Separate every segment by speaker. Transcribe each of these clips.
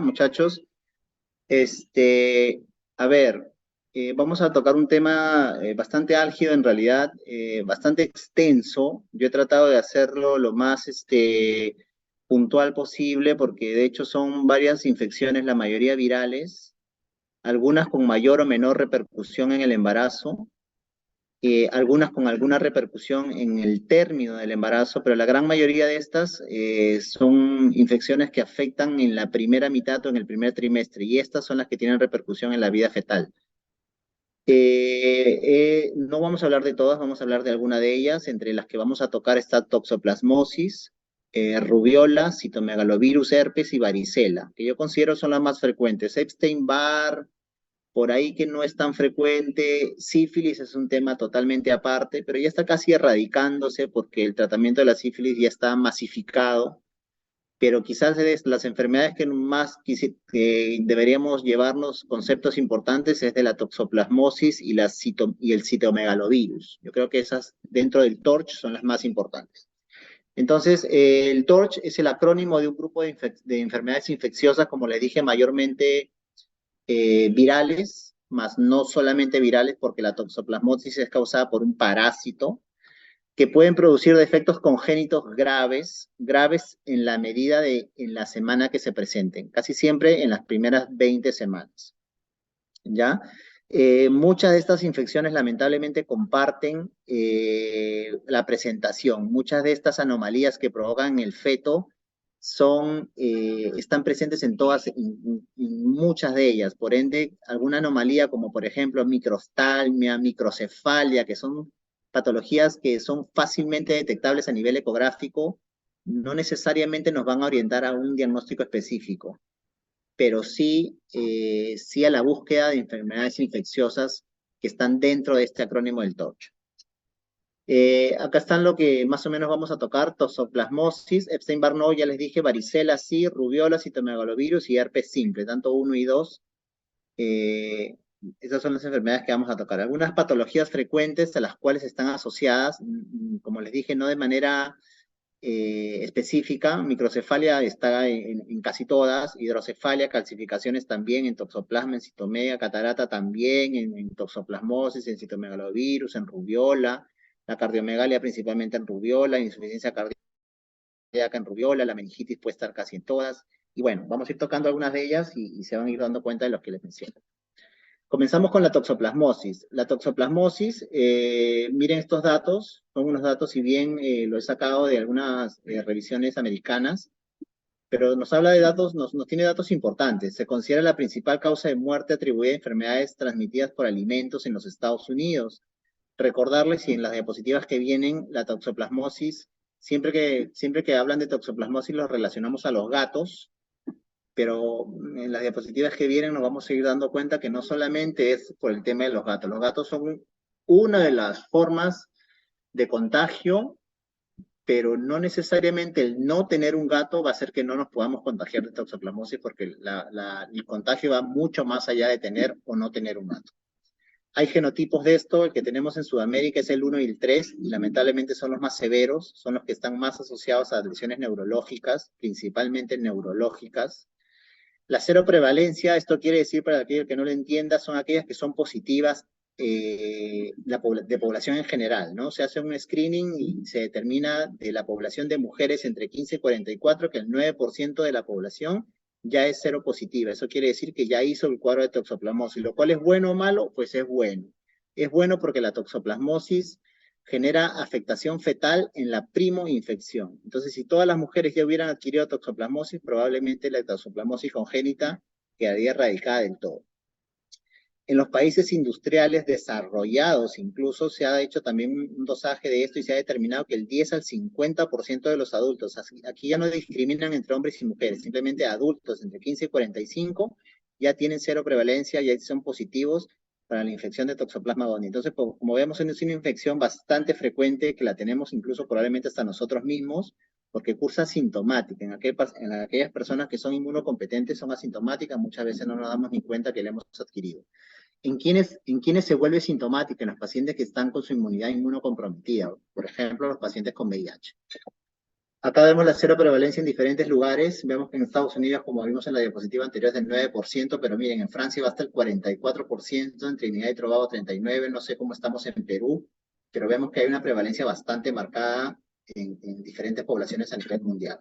Speaker 1: muchachos. Este, a ver, vamos a tocar un tema bastante álgido, en realidad, bastante extenso. Yo he tratado de hacerlo lo más puntual posible, porque de hecho son varias infecciones, la mayoría virales, algunas con mayor o menor repercusión en el embarazo, algunas con alguna repercusión en el término del embarazo, pero la gran mayoría de estas son infecciones que afectan en la primera mitad o en el primer trimestre, y estas son las que tienen repercusión en la vida fetal. No vamos a hablar de todas, vamos a hablar de alguna de ellas. Entre las que vamos a tocar está toxoplasmosis, rubiola, citomegalovirus, herpes y varicela, que yo considero son las más frecuentes. Epstein-Barr, por ahí que no es tan frecuente. Sífilis es un tema totalmente aparte, pero ya está casi erradicándose porque el tratamiento de la sífilis ya está masificado. Pero quizás es las enfermedades que más que deberíamos llevarnos conceptos importantes es de la toxoplasmosis y, y el citomegalovirus. Yo creo que esas dentro del TORCH son las más importantes. Entonces, el TORCH es el acrónimo de un grupo de enfermedades infecciosas, como les dije, mayormente virales, más no solamente virales, porque la toxoplasmosis es causada por un parásito, que pueden producir defectos congénitos graves, graves en la medida en la semana que se presenten, casi siempre en las primeras 20 semanas, ¿ya? Muchas de estas infecciones lamentablemente comparten la presentación. Muchas de estas anomalías que provocan el feto están presentes en todas, en muchas de ellas. Por ende, alguna anomalía como por ejemplo microstalmia, microcefalia, que son patologías que son fácilmente detectables a nivel ecográfico, no necesariamente nos van a orientar a un diagnóstico específico, pero sí, sí a la búsqueda de enfermedades infecciosas que están dentro de este acrónimo del TORCH. Acá están lo que más o menos vamos a tocar: toxoplasmosis, Epstein-Barr no, ya les dije, varicela sí, rubiola, citomegalovirus y herpes simple, tanto 1 y 2. Esas son las enfermedades que vamos a tocar. Algunas patologías frecuentes a las cuales están asociadas, como les dije, no de manera específica. Microcefalia está en casi todas, hidrocefalia, calcificaciones también, en toxoplasma, en citomega, catarata también, en toxoplasmosis, en citomegalovirus, en rubiola, la cardiomegalia principalmente en rubiola, insuficiencia cardíaca en rubiola, la meningitis puede estar casi en todas. Y bueno, vamos a ir tocando algunas de ellas y se van a ir dando cuenta de los que les menciono. Comenzamos con la toxoplasmosis. La toxoplasmosis, miren estos datos, son unos datos, si bien lo he sacado de algunas revisiones americanas, pero nos habla de datos, nos tiene datos importantes. Se considera la principal causa de muerte atribuida a enfermedades transmitidas por alimentos en los Estados Unidos. Recordarles, y en las diapositivas que vienen, la toxoplasmosis, siempre que hablan de toxoplasmosis los relacionamos a los gatos, pero en las diapositivas que vienen nos vamos a ir dando cuenta que no solamente es por el tema de los gatos son una de las formas de contagio, pero no necesariamente el no tener un gato va a hacer que no nos podamos contagiar de toxoplasmosis, porque el contagio va mucho más allá de tener o no tener un gato. Hay genotipos de esto, el que tenemos en Sudamérica es el 1 y el 3, y lamentablemente son los más severos, son los que están más asociados a lesiones neurológicas, principalmente neurológicas. La cero prevalencia, esto quiere decir, para aquel que no lo entienda, son aquellas que son positivas de población en general, ¿no? Se hace un screening y se determina de la población de mujeres entre 15 y 44 que el 9% de la población ya es cero positiva. Eso quiere decir que ya hizo el cuadro de toxoplasmosis, lo cual es bueno o malo, pues es bueno. Es bueno porque la toxoplasmosis genera afectación fetal en la primoinfección. Entonces, si todas las mujeres ya hubieran adquirido toxoplasmosis, probablemente la toxoplasmosis congénita quedaría erradicada del todo. En los países industriales desarrollados incluso se ha hecho también un dosaje de esto y se ha determinado que el 10 al 50% de los adultos, aquí ya no discriminan entre hombres y mujeres, simplemente adultos entre 15 y 45 ya tienen cero prevalencia, ya son positivos para la infección de Toxoplasma gondii. Entonces, como vemos, es una infección bastante frecuente que la tenemos incluso probablemente hasta nosotros mismos, porque cursa asintomática. En aquellas personas que son inmunocompetentes son asintomáticas, muchas veces no nos damos ni cuenta que la hemos adquirido. ¿En quiénes se vuelve sintomática? En los pacientes que están con su inmunidad inmunocomprometida, por ejemplo, los pacientes con VIH. Acá vemos la cero prevalencia en diferentes lugares. Vemos que en Estados Unidos, como vimos en la diapositiva anterior, es del 9%, pero miren, en Francia va hasta el 44%, en Trinidad y Tobago 39%, no sé cómo estamos en Perú, pero vemos que hay una prevalencia bastante marcada en diferentes poblaciones a nivel mundial.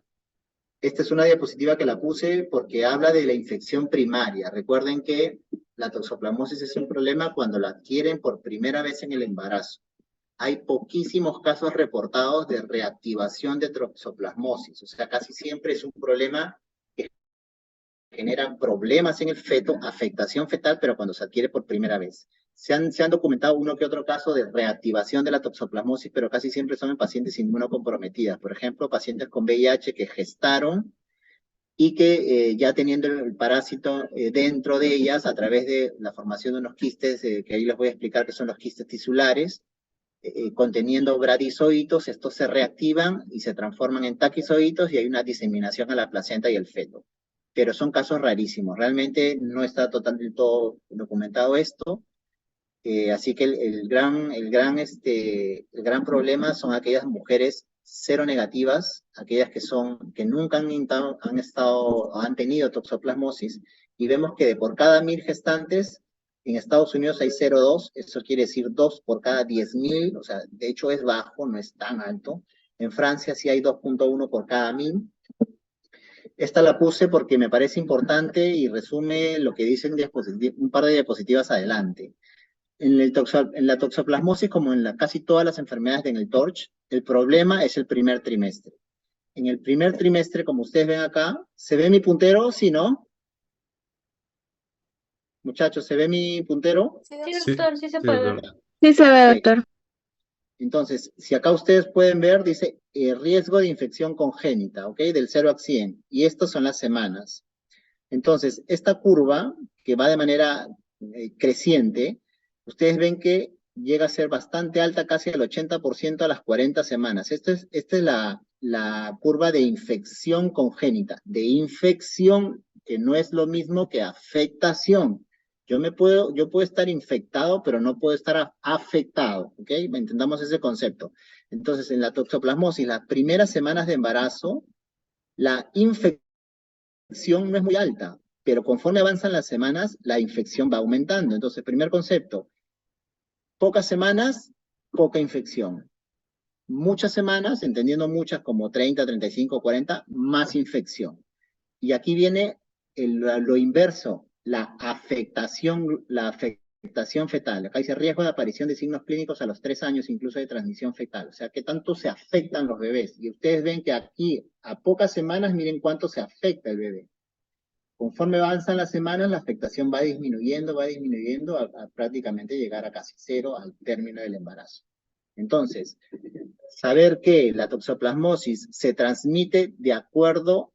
Speaker 1: Esta es una diapositiva que la puse porque habla de la infección primaria. Recuerden que la toxoplasmosis es un problema cuando la adquieren por primera vez en el embarazo. Hay poquísimos casos reportados de reactivación de toxoplasmosis, o sea, casi siempre es un problema que genera problemas en el feto, afectación fetal, pero cuando se adquiere por primera vez. Se han documentado uno que otro caso de reactivación de la toxoplasmosis, pero casi siempre son en pacientes inmunocomprometidas. Por ejemplo, pacientes con VIH que gestaron y que ya teniendo el parásito dentro de ellas, a través de la formación de unos quistes, que ahí les voy a explicar que son los quistes tisulares, conteniendo bradizoitos, estos se reactivan y se transforman en taquizoitos y hay una diseminación a la placenta y el feto. Pero son casos rarísimos, realmente no está totalmente todo documentado esto, así que el gran problema son aquellas mujeres seronegativas, aquellas que nunca han tenido toxoplasmosis, y vemos que de por cada 1000 gestantes, en Estados Unidos hay 0,2, eso quiere decir 2 por cada 10.000, o sea, de hecho es bajo, no es tan alto. En Francia sí hay 2,1 por cada 1000. Esta la puse porque me parece importante y resume lo que dicen un par de diapositivas adelante. En la toxoplasmosis, como en casi todas las enfermedades en el TORCH, el problema es el primer trimestre. En el primer trimestre, como ustedes ven acá, ¿se ve mi puntero? ¿Sí, no? Muchachos, ¿se ve mi puntero?
Speaker 2: Sí, doctor, sí se
Speaker 3: Sí,
Speaker 2: puede ver.
Speaker 3: doctor.
Speaker 4: Sí se ve,
Speaker 1: Ok.
Speaker 4: doctor.
Speaker 1: Entonces, si acá ustedes pueden ver, dice riesgo de infección congénita, ¿ok? Del 0 a 100. Y estas son las semanas. Entonces, esta curva, que va de manera creciente, ustedes ven que llega a ser bastante alta, casi al 80% a las 40 semanas. Esta es la curva de infección congénita, de infección, que no es lo mismo que afectación. Yo puedo estar infectado, pero no puedo estar afectado, ¿ok? Entendamos ese concepto. Entonces, en la toxoplasmosis, las primeras semanas de embarazo, la infección no es muy alta, pero conforme avanzan las semanas, la infección va aumentando. Entonces, primer concepto, pocas semanas, poca infección. Muchas semanas, entendiendo muchas como 30, 35, 40, más infección. Y aquí viene lo inverso, la afectación fetal. Acá dice riesgo de aparición de signos clínicos a los 3 años, incluso de transmisión fetal. O sea, ¿qué tanto se afectan los bebés? Y ustedes ven que aquí, a pocas semanas, miren cuánto se afecta el bebé. Conforme avanzan las semanas, la afectación va disminuyendo a prácticamente llegar a casi cero al término del embarazo. Entonces, saber que la toxoplasmosis se transmite de acuerdo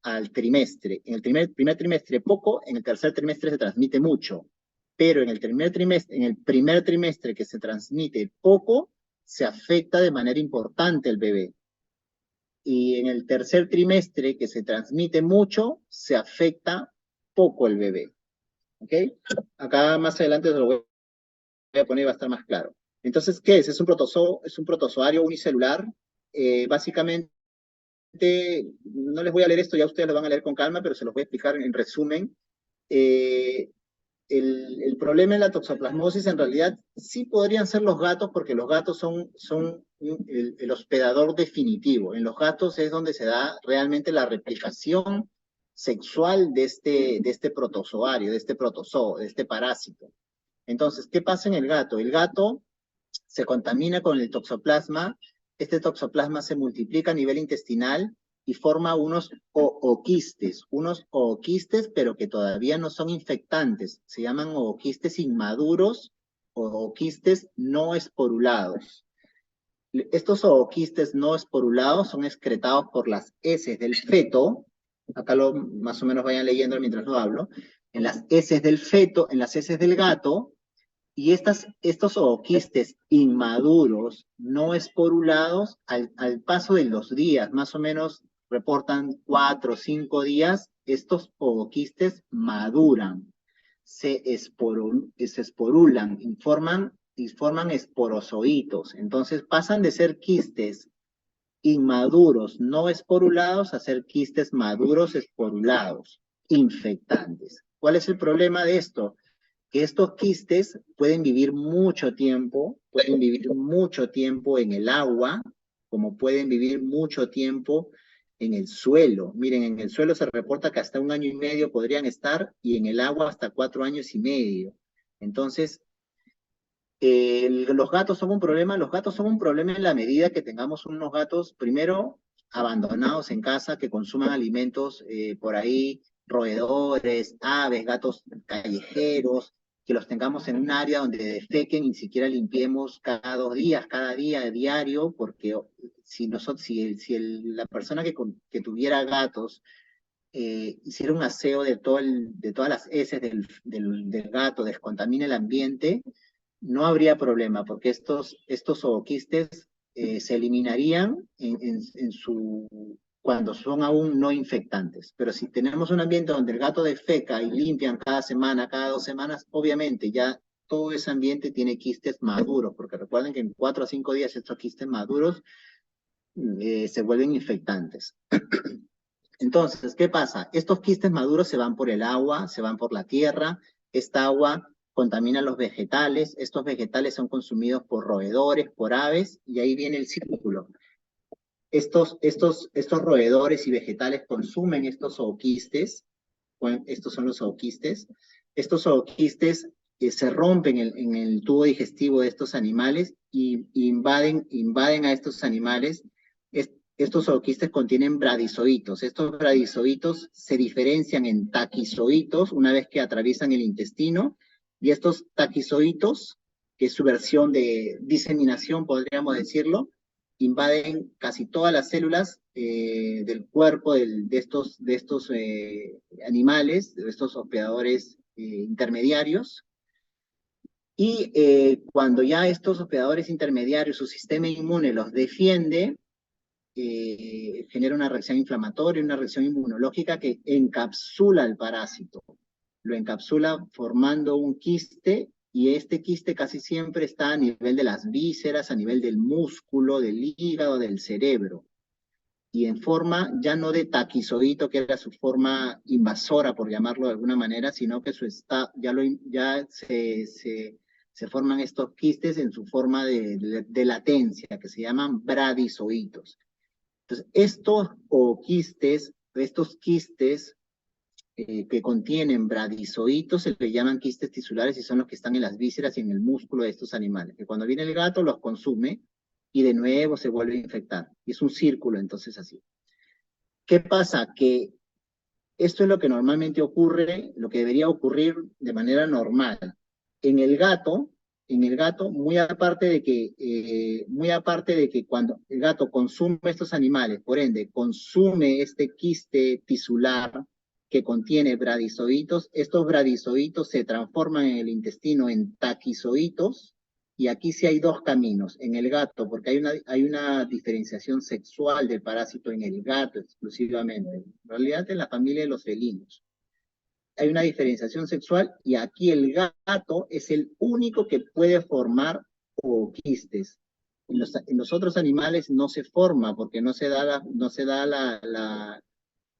Speaker 1: al trimestre. En el primer trimestre poco, en el tercer trimestre se transmite mucho, pero en el primer trimestre que se transmite poco, se afecta de manera importante el bebé. Y en el tercer trimestre que se transmite mucho, se afecta poco el bebé. ¿Ok? Acá más adelante se lo voy a poner y va a estar más claro. Entonces, ¿qué es? Es un protozoario unicelular. Básicamente, no les voy a leer esto, ya ustedes lo van a leer con calma, pero se los voy a explicar en resumen. El problema en la toxoplasmosis en realidad sí podrían ser los gatos, porque los gatos son el hospedador definitivo. En los gatos es donde se da realmente la replicación sexual de este protozoario, de este protozoo, de este parásito. Entonces, ¿qué pasa en el gato? El gato se contamina con el toxoplasma, este toxoplasma se multiplica a nivel intestinal y forma unos ooquistes, pero que todavía no son infectantes, se llaman ooquistes inmaduros o ooquistes no esporulados. Estos ooquistes no esporulados son excretados por las heces del feto, acá más o menos vayan leyendo mientras lo hablo, en las heces del feto, en las heces del gato, y estos ooquistes inmaduros, no esporulados, al paso de los días, más o menos reportan 4 o 5 días, estos ooquistes maduran, se esporulan y forman esporozoitos. Entonces pasan de ser quistes inmaduros no esporulados a ser quistes maduros esporulados, infectantes. ¿Cuál es el problema de esto? Que estos quistes pueden vivir mucho tiempo en el agua, como pueden vivir mucho tiempo en el suelo. Miren, en el suelo se reporta que hasta 1 año y medio podrían estar y en el agua hasta 4 años y medio. Entonces, los gatos son un problema. Los gatos son un problema en la medida que tengamos unos gatos, primero, abandonados en casa, que consuman alimentos por ahí, roedores, aves, gatos callejeros, que los tengamos en un área donde defequen y ni siquiera limpiemos cada 2 días, cada día, diario, porque si la persona que tuviera gatos hiciera un aseo de todas las heces del gato, descontamine el ambiente, no habría problema, porque estos zooquistes se eliminarían cuando son aún no infectantes. Pero si tenemos un ambiente donde el gato defeca y limpian cada semana, cada 2 semanas, obviamente ya todo ese ambiente tiene quistes maduros, porque recuerden que en 4 a 5 días estos quistes maduros se vuelven infectantes. Entonces, ¿qué pasa? Estos quistes maduros se van por el agua, se van por la tierra, esta agua contamina los vegetales, estos vegetales son consumidos por roedores, por aves, y ahí viene el círculo. Estos roedores y vegetales consumen estos zooquistes, estos son los zooquistes, estos zooquistes se rompen en el tubo digestivo de estos animales y invaden a estos animales. Estos zooquistes contienen bradizoitos. Estos bradizoitos se diferencian en taquizoitos una vez que atraviesan el intestino, y estos taquizoitos, que es su versión de diseminación, podríamos decirlo, invaden casi todas las células del cuerpo de estos animales, de estos hospedadores intermediarios. Y cuando ya estos hospedadores intermediarios, su sistema inmune los defiende, genera una reacción inflamatoria, una reacción inmunológica que encapsula al parásito. Lo encapsula formando un quiste, y este quiste casi siempre está a nivel de las vísceras, a nivel del músculo, del hígado, del cerebro. Y en forma ya no de taquizoito, que era su forma invasora, por llamarlo de alguna manera, sino que ya se forman estos quistes en su forma de latencia, que se llaman bradizoitos. Entonces, estos quistes que contienen bradizoitos se le llaman quistes tisulares, y son los que están en las vísceras y en el músculo de estos animales, que cuando viene el gato los consume y de nuevo se vuelve a infectar. Y es un círculo, entonces, así. ¿Qué pasa? Que esto es lo que normalmente ocurre, lo que debería ocurrir de manera normal. En el gato, muy aparte de que cuando el gato consume estos animales, por ende, consume este quiste tisular que contiene bradizoitos, estos bradizoitos se transforman en el intestino en taquizoitos, y aquí sí hay dos caminos en el gato, porque hay una diferenciación sexual del parásito en el gato exclusivamente. En realidad, en la familia de los felinos hay una diferenciación sexual, y aquí el gato es el único que puede formar ooquistes. En los otros animales no se forma porque no se da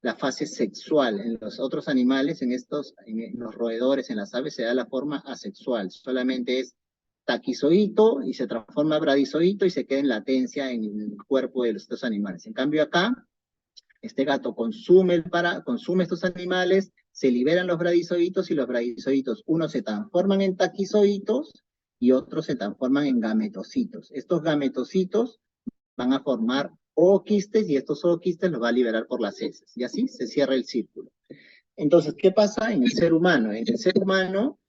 Speaker 1: la fase sexual. En los otros animales, en los roedores, en las aves, se da la forma asexual. Solamente es taquizoito y se transforma a bradizoito y se queda en latencia en el cuerpo de estos animales. En cambio acá, este gato consume estos animales, se liberan los bradizoitos, y los bradizoitos, unos se transforman en taquizoitos y otros se transforman en gametocitos. Estos gametocitos van a formar ooquistes, y estos ooquistes los va a liberar por las heces. Y así se cierra el círculo. Entonces, ¿qué pasa en el ser humano? En el ser humano,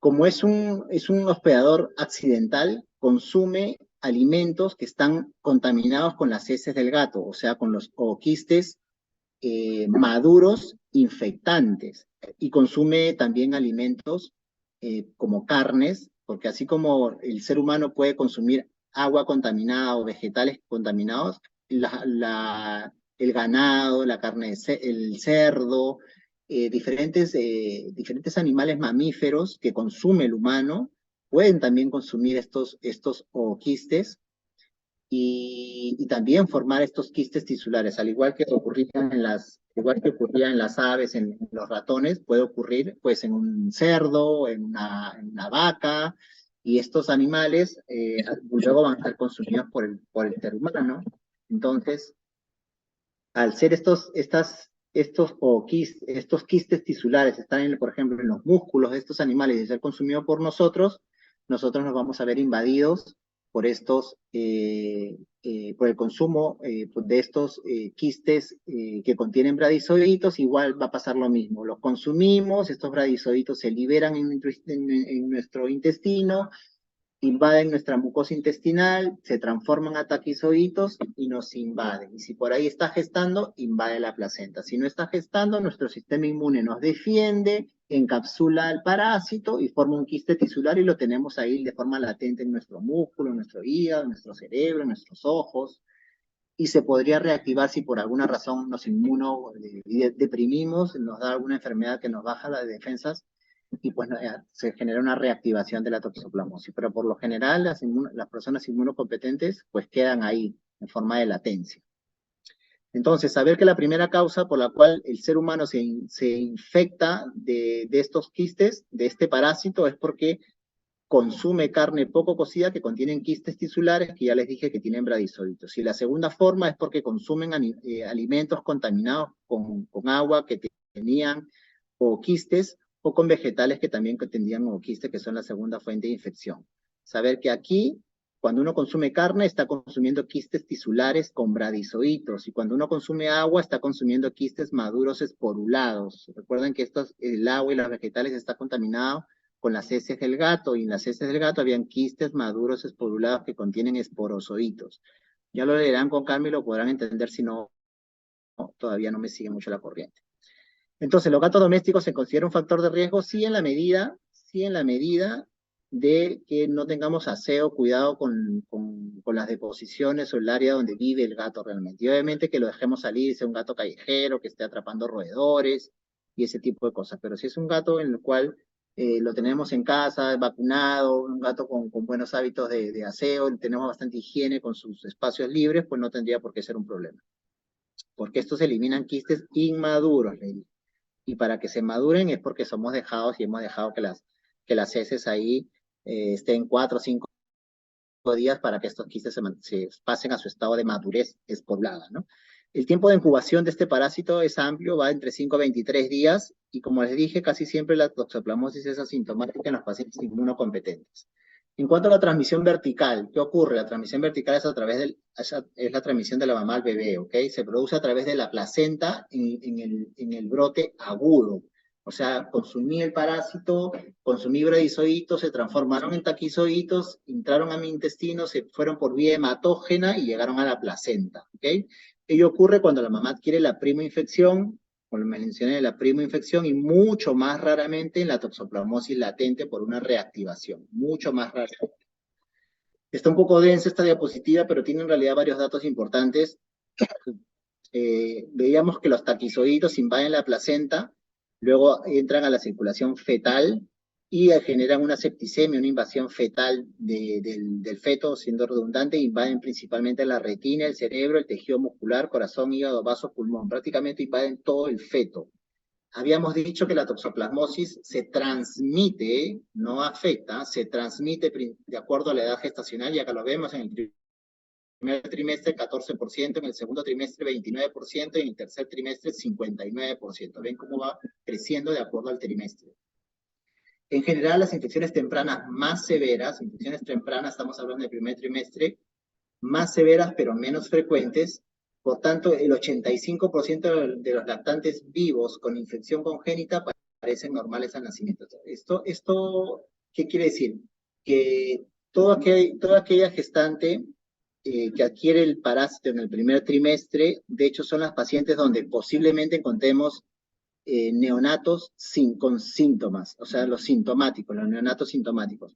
Speaker 1: como es un hospedador accidental, consume alimentos que están contaminados con las heces del gato, o sea, con los ooquistes maduros infectantes, y consume también alimentos como carnes, porque así como el ser humano puede consumir agua contaminada o vegetales contaminados, el ganado, la carne, el cerdo, diferentes animales mamíferos que consume el humano pueden también consumir estos ooquistes, y también formar estos quistes tisulares, al igual que ocurría en las aves, en los ratones, puede ocurrir pues en un cerdo, en una vaca, y estos animales luego van a ser consumidos por el ser humano. Entonces, al ser estos quistes tisulares están, por ejemplo, en los músculos de estos animales y ser consumidos por nosotros, nosotros nos vamos a ver invadidos por por el consumo de estos quistes que contienen bradizoiditos. Igual va a pasar lo mismo. Los consumimos, estos bradizoiditos se liberan en nuestro intestino, invaden nuestra mucosa intestinal, se transforman a taquizoiditos y nos invaden. Y si por ahí está gestando, invade la placenta. Si no está gestando, nuestro sistema inmune nos defiende, encapsula al parásito y forma un quiste tisular y lo tenemos ahí de forma latente en nuestro músculo, en nuestro hígado, en nuestro cerebro, en nuestros ojos. Y se podría reactivar si por alguna razón nos deprimimos, nos da alguna enfermedad que nos baja las defensas, y pues se genera una reactivación de la toxoplasmosis. Pero por lo general las personas inmunocompetentes pues quedan ahí en forma de latencia. Entonces, saber que la primera causa por la cual el ser humano se infecta de estos quistes, de este parásito, es porque consume carne poco cocida que contienen quistes tisulares, que ya les dije que tienen bradizoiditos. Y la segunda forma es porque consumen alimentos contaminados con agua que tenían o quistes, o con vegetales que también tenían o quistes, que son la segunda fuente de infección. Saber que aquí, cuando uno consume carne, está consumiendo quistes tisulares con bradizoitos, y cuando uno consume agua, está consumiendo quistes maduros esporulados. Recuerden que el agua y los vegetales está contaminado con las heces del gato, y en las heces del gato habían quistes maduros esporulados que contienen esporozoitos. Ya lo leerán con calma y lo podrán entender, si no, todavía no me sigue mucho la corriente. Entonces, ¿los gatos domésticos se considera un factor de riesgo? Sí, en la medida de que no tengamos aseo, cuidado con las deposiciones o el área donde vive el gato realmente. Y obviamente que lo dejemos salir, sea un gato callejero, que esté atrapando roedores y ese tipo de cosas. Pero si es un gato en el cual lo tenemos en casa, vacunado, un gato con buenos hábitos de aseo, tenemos bastante higiene con sus espacios libres, pues no tendría por qué ser un problema. Porque estos eliminan quistes inmaduros, le digo. Y para que se maduren es porque somos dejados y hemos dejado que las heces ahí estén 4 o 5 días para que estos quistes se pasen a su estado de madurez despoblada, ¿no? El tiempo de incubación de este parásito es amplio, va entre 5 a 23 días, y como les dije, casi siempre la toxoplasmosis es asintomática en los pacientes inmunocompetentes. En cuanto a la transmisión vertical, ¿qué ocurre? La transmisión vertical es la transmisión de la mamá al bebé, ¿ok? Se produce a través de la placenta en el brote agudo. O sea, consumí el parásito, consumí bradizoitos, se transformaron en taquizoitos, entraron a mi intestino, se fueron por vía hematógena y llegaron a la placenta, ¿ok? Ello ocurre cuando la mamá adquiere la primoinfección, como mencioné, la primoinfección, y mucho más raramente en la toxoplasmosis latente por una reactivación, mucho más raro. Está un poco densa esta diapositiva, pero tiene en realidad varios datos importantes. Veíamos que los taquizoidos invaden la placenta, luego entran a la circulación fetal y generan una septicemia, una invasión fetal del feto, siendo redundante, invaden principalmente la retina, el cerebro, el tejido muscular, corazón, hígado, vaso, pulmón, prácticamente invaden todo el feto. Habíamos dicho que la toxoplasmosis se transmite, no afecta, se transmite de acuerdo a la edad gestacional, y acá lo vemos en el primer trimestre 14%, en el segundo trimestre 29%, y en el tercer trimestre 59%. Ven cómo va creciendo de acuerdo al trimestre. En general, las infecciones tempranas más severas, infecciones tempranas, estamos hablando del primer trimestre, más severas pero menos frecuentes. Por tanto, el 85% de los lactantes vivos con infección congénita parecen normales al nacimiento. ¿Esto qué quiere decir? Que toda aquella gestante que adquiere el parásito en el primer trimestre, de hecho son las pacientes donde posiblemente encontremos neonatos con síntomas, o sea, los sintomáticos, los neonatos sintomáticos.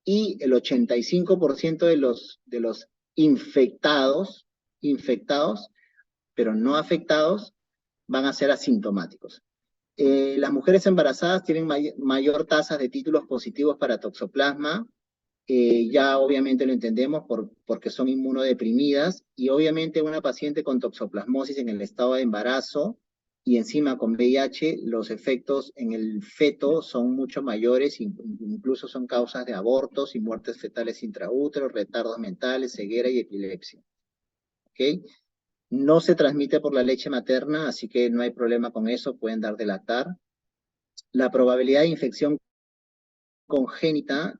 Speaker 1: Y el 85% de los infectados, pero no afectados, van a ser asintomáticos. Las mujeres embarazadas tienen mayor tasa de títulos positivos para toxoplasma, ya obviamente lo entendemos porque son inmunodeprimidas, y obviamente una paciente con toxoplasmosis en el estado de embarazo y encima con VIH, los efectos en el feto son mucho mayores, incluso son causas de abortos y muertes fetales intraútero, retardos mentales, ceguera y epilepsia. ¿Ok? No se transmite por la leche materna, así que no hay problema con eso, pueden dar de lactar. La probabilidad de infección congénita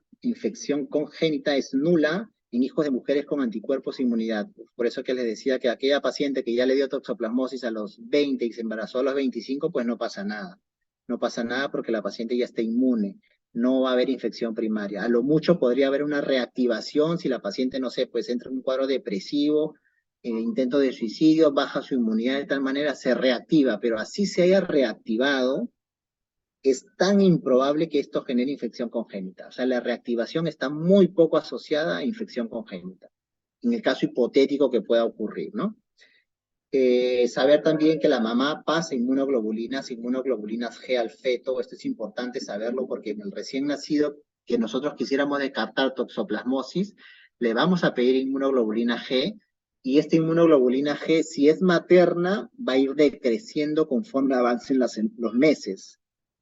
Speaker 1: es nula en hijos de mujeres con anticuerpos e inmunidad. Por eso que les decía que aquella paciente que ya le dio toxoplasmosis a los 20 y se embarazó a los 25, pues no pasa nada. No pasa nada porque la paciente ya está inmune. No va a haber infección primaria. A lo mucho podría haber una reactivación si la paciente, no sé, pues entra en un cuadro depresivo, intento de suicidio, baja su inmunidad de tal manera, se reactiva, pero así se haya reactivado, es tan improbable que esto genere infección congénita. O sea, la reactivación está muy poco asociada a infección congénita, en el caso hipotético que pueda ocurrir, ¿no? Saber también que la mamá pasa inmunoglobulinas G al feto. Esto es importante saberlo porque en el recién nacido que nosotros quisiéramos descartar toxoplasmosis, le vamos a pedir inmunoglobulina G, y esta inmunoglobulina G, si es materna, va a ir decreciendo conforme avancen los meses,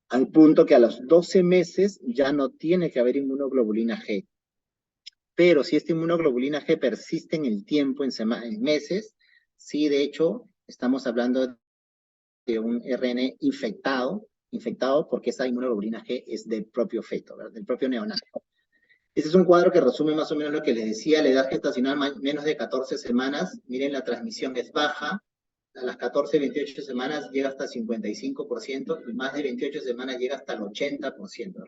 Speaker 1: al punto que a los 12 meses ya no tiene que haber inmunoglobulina G. Pero si esta inmunoglobulina G persiste en el tiempo, en meses, sí, de hecho, estamos hablando de un RN infectado porque esa inmunoglobulina G es del propio feto, ¿verdad? Del propio neonato. Este es un cuadro que resume más o menos lo que les decía. La edad gestacional menos de 14 semanas. Miren, la transmisión es baja. A las 14, 28 semanas llega hasta 55%, y más de 28 semanas llega hasta el 80%,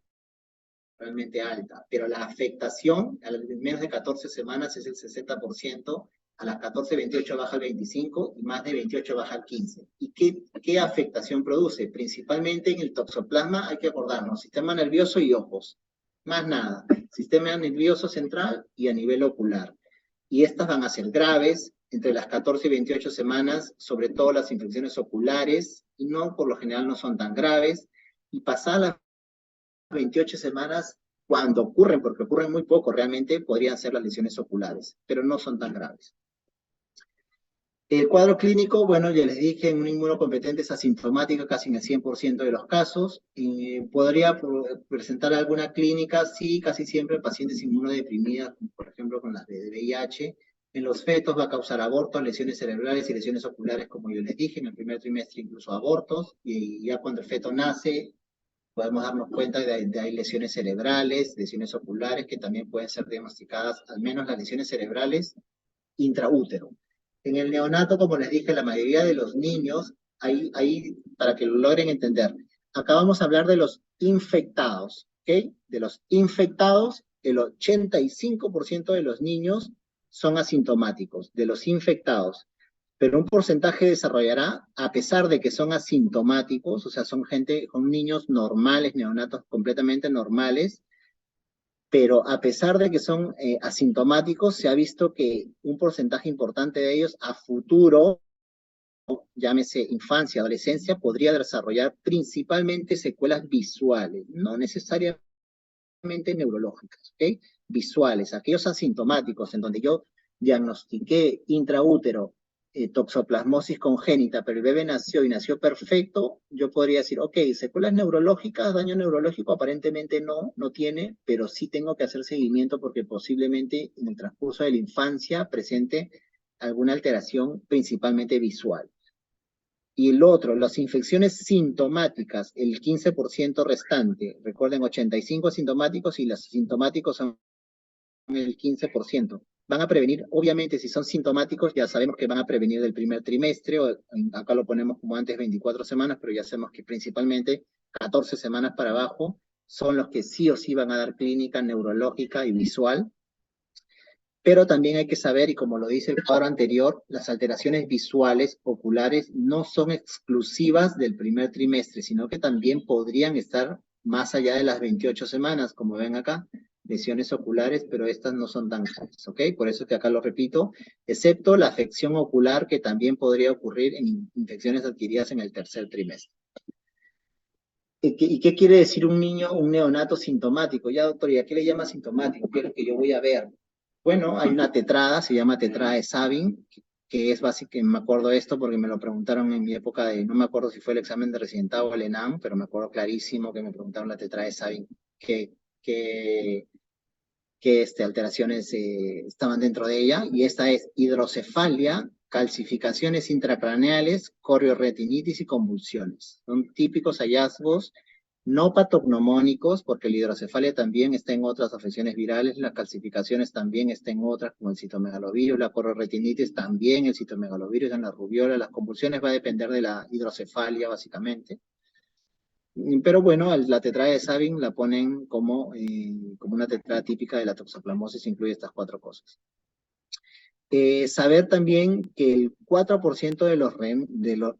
Speaker 1: realmente alta. Pero la afectación a menos de 14 semanas es el 60%, a las 14, 28 baja al 25%, y más de 28 baja al 15%. ¿Y qué afectación produce? Principalmente en el toxoplasma, hay que acordarnos, sistema nervioso y ojos. Más nada, sistema nervioso central y a nivel ocular. Y estas van a ser graves entre las 14 y 28 semanas, sobre todo las infecciones oculares, y no, por lo general no son tan graves, y pasadas las 28 semanas, cuando ocurren, porque ocurren muy poco realmente, podrían ser las lesiones oculares, pero no son tan graves. El cuadro clínico, bueno, ya les dije, en un inmunocompetente es asintomática casi en el 100% de los casos. ¿Podría presentar alguna clínica? Sí, casi siempre pacientes inmunodeprimidas, por ejemplo con las de VIH. En los fetos va a causar abortos, lesiones cerebrales y lesiones oculares, como yo les dije, en el primer trimestre incluso abortos, y ya cuando el feto nace, podemos darnos cuenta de hay lesiones cerebrales, lesiones oculares, que también pueden ser diagnosticadas, al menos las lesiones cerebrales, intraútero. En el neonato, como les dije, la mayoría de los niños, ahí para que lo logren entender, acá vamos a hablar de los infectados, ¿ok? De los infectados, el 85% de los niños son asintomáticos, de los infectados, pero un porcentaje desarrollará, a pesar de que son asintomáticos, o sea, son niños normales, neonatos completamente normales, pero a pesar de que son asintomáticos, se ha visto que un porcentaje importante de ellos a futuro, llámese infancia, adolescencia, podría desarrollar principalmente secuelas visuales, no necesariamente neurológicas, ¿ok? Visuales, aquellos asintomáticos en donde yo diagnostiqué intraútero toxoplasmosis congénita, pero el bebé nació y nació perfecto, yo podría decir, ok, secuelas neurológicas, daño neurológico aparentemente no tiene, pero sí tengo que hacer seguimiento porque posiblemente en el transcurso de la infancia presente alguna alteración principalmente visual. Y el otro, las infecciones sintomáticas, el 15% restante. Recuerden, 85 asintomáticos y los sintomáticos son el 15%. Van a prevenir, obviamente, si son sintomáticos, ya sabemos que van a prevenir del primer trimestre, o acá lo ponemos como antes 24 semanas, pero ya sabemos que principalmente 14 semanas para abajo son los que sí o sí van a dar clínica neurológica y visual. Pero también hay que saber, y como lo dice el cuadro anterior, las alteraciones visuales oculares no son exclusivas del primer trimestre, sino que también podrían estar más allá de las 28 semanas, como ven acá, lesiones oculares, pero estas no son tan graves, ¿ok? Por eso que acá lo repito, excepto la afección ocular que también podría ocurrir en infecciones adquiridas en el tercer trimestre. ¿Y qué quiere decir un niño, un neonato sintomático? Ya, doctor, ¿y a qué le llama sintomático? ¿Qué es lo que yo voy a ver? Bueno, hay una tetrada, se llama tetrada de Sabin, que es básicamente, me acuerdo de esto porque me lo preguntaron en mi época de, no me acuerdo si fue el examen de residentado o el ENAM, pero me acuerdo clarísimo que me preguntaron la tetrada de Sabin, que, alteraciones estaban dentro de ella, y esta es hidrocefalia, calcificaciones intracraneales, corioretinitis y convulsiones. Son típicos hallazgos no patognomónicos, porque la hidrocefalia también está en otras afecciones virales, las calcificaciones también están en otras, como el citomegalovirus, la corioretinitis también, el citomegalovirus en la rubiola, las convulsiones va a depender de la hidrocefalia, básicamente. Pero bueno, la tetrada de Sabin la ponen como una tetrada típica de la toxoplasmosis, incluye estas cuatro cosas. Saber también que el 4%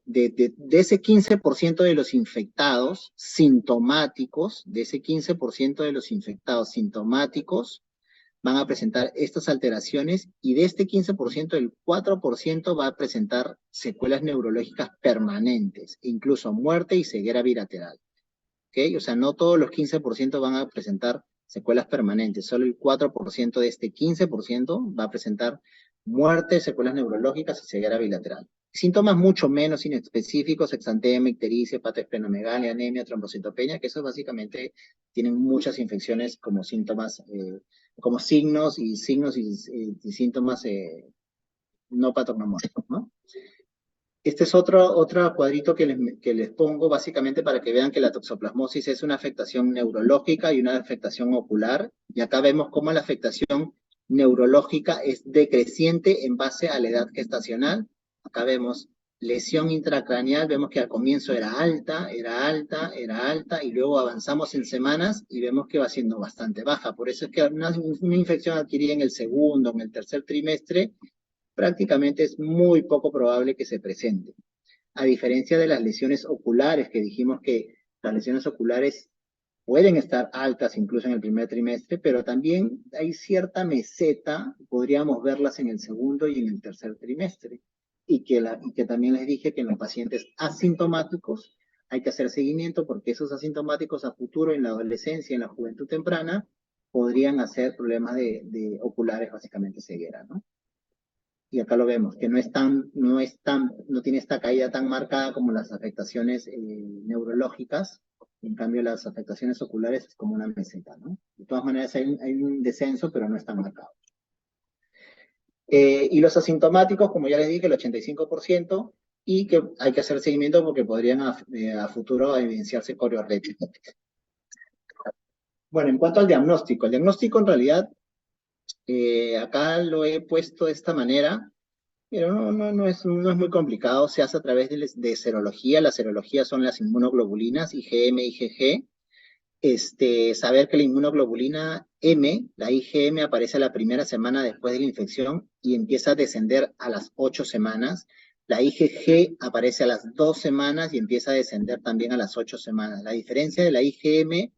Speaker 1: de ese 15% de los infectados sintomáticos, de ese 15% de los infectados sintomáticos, van a presentar estas alteraciones, y de este 15%, el 4% va a presentar secuelas neurológicas permanentes, incluso muerte y ceguera bilateral. ¿Okay? O sea, no todos los 15% van a presentar secuelas permanentes, solo el 4% de este 15% va a presentar muerte, secuelas neurológicas y ceguera bilateral. Síntomas mucho menos inespecíficos, exantema, ictericia, hepatosplenomegalia, anemia, trombocitopenia, que eso básicamente tienen muchas infecciones como síntomas, como signos y síntomas no patognomónicos, ¿no? Este es otro cuadrito que les pongo básicamente para que vean que la toxoplasmosis es una afectación neurológica y una afectación ocular. Y acá vemos cómo la afectación neurológica es decreciente en base a la edad gestacional. Acá vemos lesión intracraneal, vemos que al comienzo era alta, y luego avanzamos en semanas y vemos que va siendo bastante baja. Por eso es que una infección adquirida en el segundo, en el tercer trimestre, prácticamente es muy poco probable que se presente. A diferencia de las lesiones oculares, que dijimos que las lesiones oculares pueden estar altas incluso en el primer trimestre, pero también hay cierta meseta, podríamos verlas en el segundo y en el tercer trimestre. Y que también les dije que en los pacientes asintomáticos hay que hacer seguimiento, porque esos asintomáticos a futuro, en la adolescencia, en la juventud temprana, podrían hacer problemas de oculares, básicamente ceguera, ¿no? Y acá lo vemos, que no tiene esta caída tan marcada como las afectaciones neurológicas. En cambio, las afectaciones oculares es como una meseta, ¿no? De todas maneras, hay un descenso, pero no es tan marcado. Y los asintomáticos, como ya les dije, el 85%, y que hay que hacer seguimiento porque podrían a futuro evidenciarse corioretinitis. Bueno, en cuanto al diagnóstico, el diagnóstico en realidad, acá lo he puesto de esta manera. Pero no es muy complicado, se hace a través de serología. La serología son las inmunoglobulinas, IgM, IgG. Saber que la inmunoglobulina M, la IgM, aparece la primera semana después de la infección y empieza a descender a las 8 semanas. La IgG aparece a las 2 semanas y empieza a descender también a las 8 semanas. La diferencia de la IgM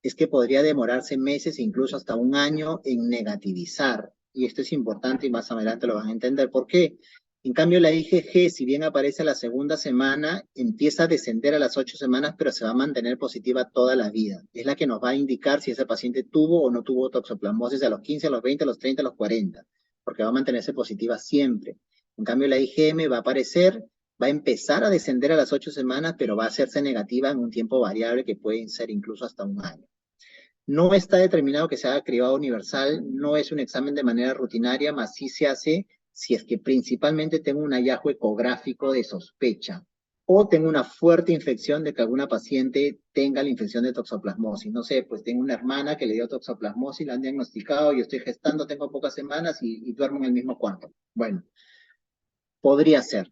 Speaker 1: es que podría demorarse meses, incluso hasta un año, en negativizar. Y esto es importante y más adelante lo van a entender. ¿Por qué? En cambio, la IgG, si bien aparece a la segunda semana, empieza a descender a las 8 semanas, pero se va a mantener positiva toda la vida. Es la que nos va a indicar si ese paciente tuvo o no tuvo toxoplasmosis a los 15, a los 20, a los 30, a los 40, porque va a mantenerse positiva siempre. En cambio, la IgM va a aparecer, va a empezar a descender a las 8 semanas, pero va a hacerse negativa en un tiempo variable que puede ser incluso hasta un año. No está determinado que se haga cribado universal, no es un examen de manera rutinaria, más sí se hace si es que principalmente tengo un hallazgo ecográfico de sospecha o tengo una fuerte infección de que alguna paciente tenga la infección de toxoplasmosis. No sé, pues tengo una hermana que le dio toxoplasmosis, la han diagnosticado, yo estoy gestando, tengo pocas semanas y duermo en el mismo cuarto. Bueno, podría ser.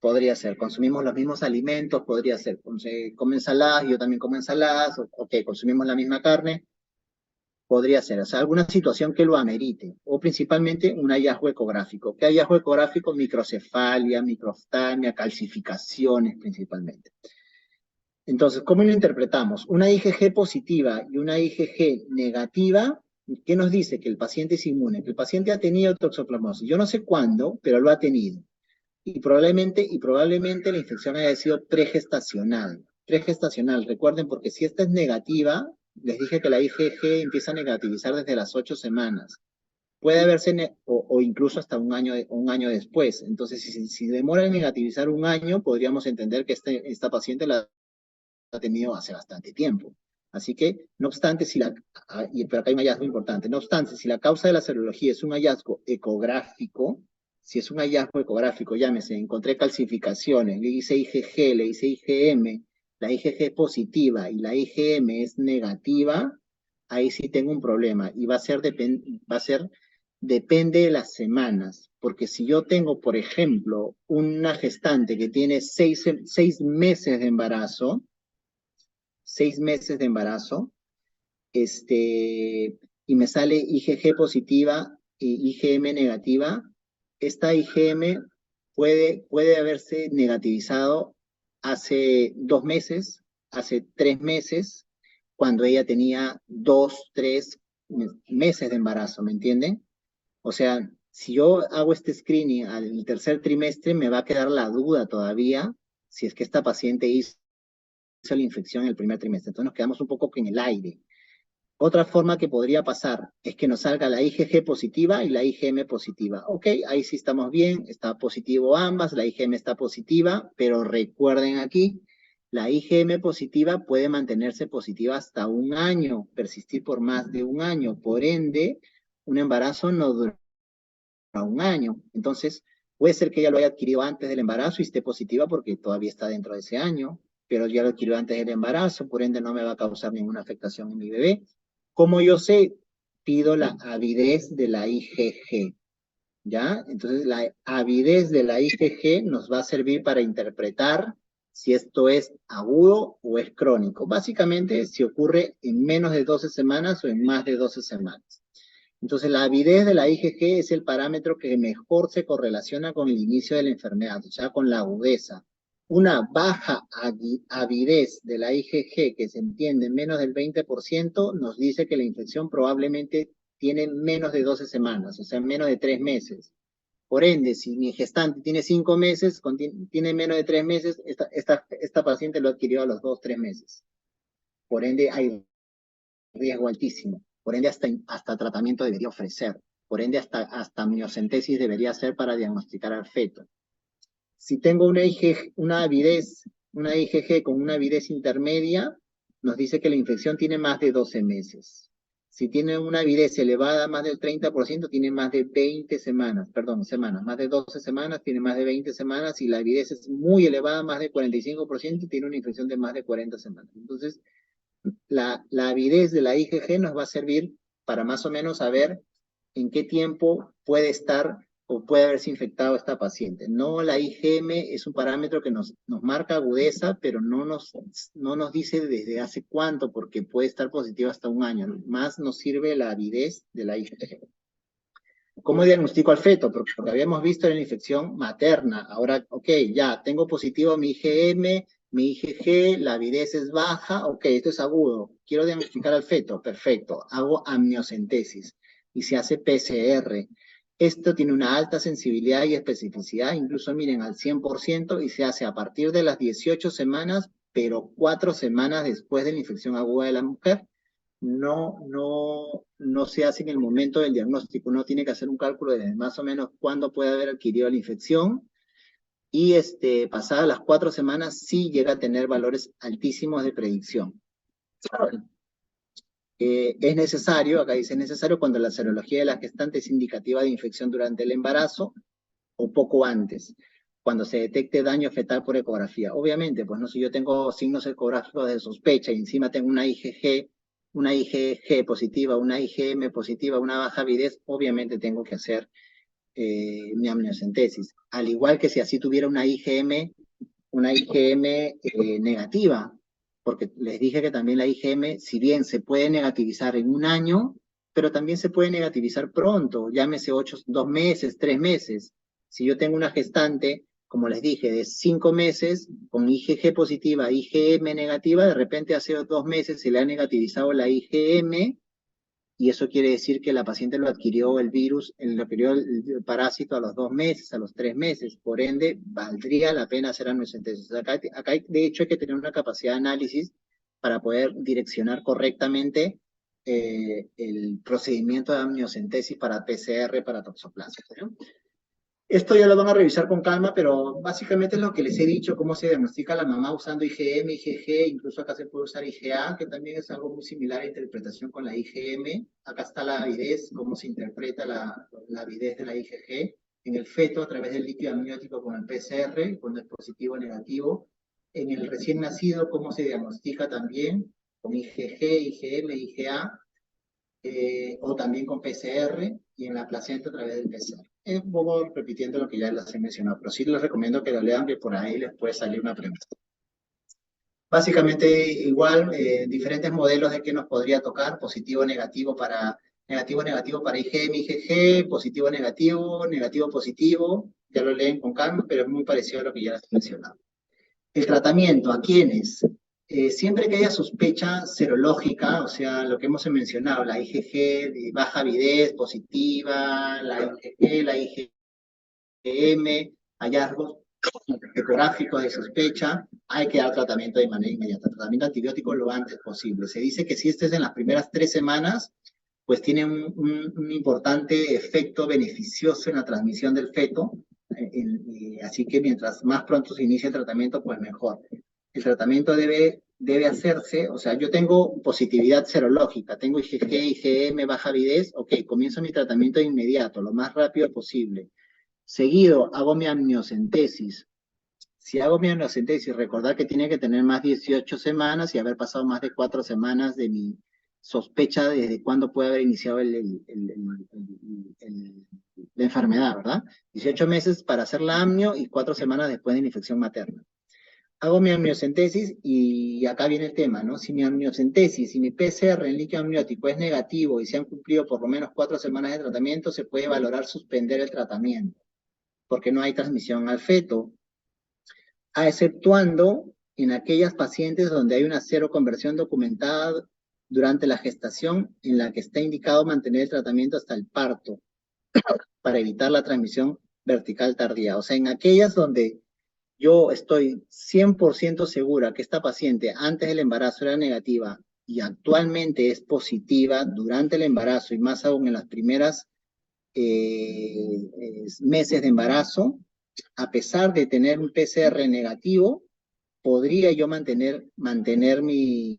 Speaker 1: Podría ser, consumimos los mismos alimentos, podría ser, come ensaladas, yo también como ensaladas, ok, consumimos la misma carne, podría ser, o sea, alguna situación que lo amerite, o principalmente un hallazgo ecográfico. ¿Qué hallazgo ecográfico? Microcefalia, microftalmia, calcificaciones principalmente. Entonces, ¿cómo lo interpretamos? Una IgG positiva y una IgG negativa, ¿qué nos dice? Que el paciente es inmune, que el paciente ha tenido toxoplasmosis. Yo no sé cuándo, pero lo ha tenido. Y probablemente la infección haya sido pregestacional. Pregestacional, recuerden, porque si esta es negativa, les dije que la IgG empieza a negativizar desde las 8 semanas. Puede haberse, o incluso hasta un año después. Entonces, si demora en negativizar un año, podríamos entender que esta paciente la ha tenido hace bastante tiempo. Así que, no obstante, pero acá hay un hallazgo importante, no obstante, si la causa de la serología es un hallazgo ecográfico, si es un hallazgo ecográfico, llámese, encontré calcificaciones, le hice IgG, le hice IgM, la IgG es positiva y la IgM es negativa, ahí sí tengo un problema y va a ser depende de las semanas, porque si yo tengo, por ejemplo, una gestante que tiene 6 meses de embarazo, 6 meses de embarazo, y me sale IgG positiva y IgM negativa, esta IgM puede haberse negativizado hace 2 meses, hace 3 meses, cuando ella tenía 2, 3 meses de embarazo, ¿me entienden? O sea, si yo hago este screening al tercer trimestre, me va a quedar la duda todavía si es que esta paciente hizo la infección en el primer trimestre. Entonces nos quedamos un poco en el aire. Otra forma que podría pasar es que nos salga la IgG positiva y la IgM positiva. Ok, ahí sí estamos bien, está positivo ambas, la IgM está positiva, pero recuerden aquí, la IgM positiva puede mantenerse positiva hasta un año, persistir por más de un año. Por ende, un embarazo no dura un año. Entonces, puede ser que ella lo haya adquirido antes del embarazo y esté positiva porque todavía está dentro de ese año, pero ya lo adquirió antes del embarazo, por ende no me va a causar ninguna afectación en mi bebé. Como yo sé, pido la avidez de la IgG, ¿ya? Entonces, la avidez de la IgG nos va a servir para interpretar si esto es agudo o es crónico. Básicamente, si ocurre en menos de 12 semanas o en más de 12 semanas. Entonces, la avidez de la IgG es el parámetro que mejor se correlaciona con el inicio de la enfermedad, o sea, con la agudeza. Una baja avidez de la IgG, que se entiende en menos del 20%, nos dice que la infección probablemente tiene menos de 12 semanas, o sea, menos de 3 meses. Por ende, si mi gestante tiene 5 meses, tiene menos de 3 meses, esta paciente lo adquirió a los 2, 3 meses. Por ende, hay riesgo altísimo. Por ende, hasta tratamiento debería ofrecer. Por ende, hasta amniocentesis debería hacer para diagnosticar al feto. Si tengo una IgG con una avidez intermedia, nos dice que la infección tiene más de 12 meses. Si tiene una avidez elevada, más del 30%, tiene más de 20 semanas, más de 12 semanas, tiene más de 20 semanas, y la avidez es muy elevada, más de 45%, tiene una infección de más de 40 semanas. Entonces, la avidez de la IgG nos va a servir para más o menos saber en qué tiempo puede estar o puede haberse infectado esta paciente. No, la IgM es un parámetro que nos marca agudeza, pero no nos dice desde hace cuánto, porque puede estar positiva hasta un año. Más nos sirve la avidez de la IgG. ¿Cómo diagnostico al feto? Porque habíamos visto la infección materna. Ahora, ok, ya, tengo positivo mi IgM, mi IgG, la avidez es baja, ok, esto es agudo. Quiero diagnosticar al feto, perfecto. Hago amniocentesis y se hace PCR. Esto tiene una alta sensibilidad y especificidad, incluso miren, al 100%, y se hace a partir de las 18 semanas, pero 4 semanas después de la infección aguda de la mujer. No se hace en el momento del diagnóstico. Uno tiene que hacer un cálculo de más o menos cuándo puede haber adquirido la infección, y pasadas las 4 semanas sí llega a tener valores altísimos de predicción. Es necesario, acá dice, es necesario cuando la serología de la gestante es indicativa de infección durante el embarazo o poco antes, cuando se detecte daño fetal por ecografía. Obviamente, pues no, si yo tengo signos ecográficos de sospecha y encima tengo una IgG positiva, una IgM positiva, una baja avidez, obviamente tengo que hacer mi amniocentesis. Al igual que si así tuviera una IgM negativa, porque les dije que también la IgM, si bien se puede negativizar en un año, pero también se puede negativizar pronto, llámese 2 meses, 3 meses. Si yo tengo una gestante, como les dije, de 5 meses, con IgG positiva, IgM negativa, de repente hace 2 meses se le ha negativizado la IgM, y eso quiere decir que la paciente lo adquirió el virus, lo adquirió el parásito a los 2 meses, a los 3 meses, por ende, valdría la pena hacer amniocentesis. Acá de hecho hay que tener una capacidad de análisis para poder direccionar correctamente el procedimiento de amniocentesis para PCR, para toxoplasma, ¿no? Esto ya lo van a revisar con calma, pero básicamente es lo que les he dicho, cómo se diagnostica la mamá usando IgM, IgG, incluso acá se puede usar IgA, que también es algo muy similar a interpretación con la IgM. Acá está la avidez, cómo se interpreta la avidez de la IgG en el feto a través del líquido amniótico con el PCR, cuando es positivo o negativo. En el recién nacido, cómo se diagnostica también con IgG, IgM, IgA, o también con PCR, y en la placenta a través del PCR. Es un poco repitiendo lo que ya les he mencionado, pero sí les recomiendo que lo lean, que por ahí les puede salir una pregunta. Básicamente igual, diferentes modelos de qué nos podría tocar, positivo, negativo para IgM, IgG, positivo, negativo, positivo, ya lo leen con calma, pero es muy parecido a lo que ya les he mencionado. El tratamiento, ¿a quiénes? Siempre que haya sospecha serológica, o sea, lo que hemos mencionado, la IgG de baja avidez, positiva, la IgG, la IgM, hallazgos ecográficos de sospecha, hay que dar tratamiento de manera inmediata, tratamiento antibiótico lo antes posible. Se dice que si este es en las primeras 3 semanas, pues tiene un importante efecto beneficioso en la transmisión del feto, así que mientras más pronto se inicie el tratamiento, pues mejor. El tratamiento debe hacerse, o sea, yo tengo positividad serológica, tengo IgG, IgM, baja avidez, ok, comienzo mi tratamiento de inmediato, lo más rápido posible. Seguido, hago mi amniocentesis. Si hago mi amniocentesis, recordar que tiene que tener más de 18 semanas y haber pasado más de 4 semanas de mi sospecha desde cuándo puede haber iniciado la enfermedad, ¿verdad? 18 meses para hacer la amnio y 4 semanas después de la infección materna. Hago mi amniocentesis y acá viene el tema, ¿no? Si mi amniocentesis, si mi PCR en líquido amniótico es negativo y se han cumplido por lo menos 4 semanas de tratamiento, se puede valorar suspender el tratamiento, porque no hay transmisión al feto, exceptuando en aquellas pacientes donde hay una seroconversión documentada durante la gestación en la que está indicado mantener el tratamiento hasta el parto para evitar la transmisión vertical tardía. O sea, en aquellas donde yo estoy 100% segura que esta paciente antes del embarazo era negativa y actualmente es positiva durante el embarazo y más aún en las primeras meses de embarazo, a pesar de tener un PCR negativo, podría yo mantener mi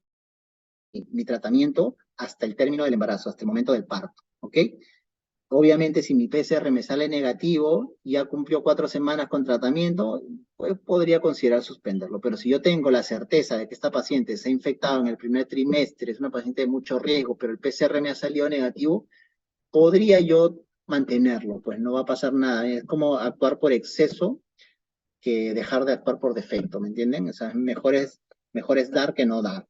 Speaker 1: tratamiento hasta el término del embarazo, hasta el momento del parto, ¿ok? Obviamente, si mi PCR me sale negativo y ya cumplió 4 semanas con tratamiento, pues podría considerar suspenderlo. Pero si yo tengo la certeza de que esta paciente se ha infectado en el primer trimestre, es una paciente de mucho riesgo, pero el PCR me ha salido negativo, podría yo mantenerlo, pues no va a pasar nada. Es como actuar por exceso que dejar de actuar por defecto, ¿me entienden? O sea, mejor es dar que no dar.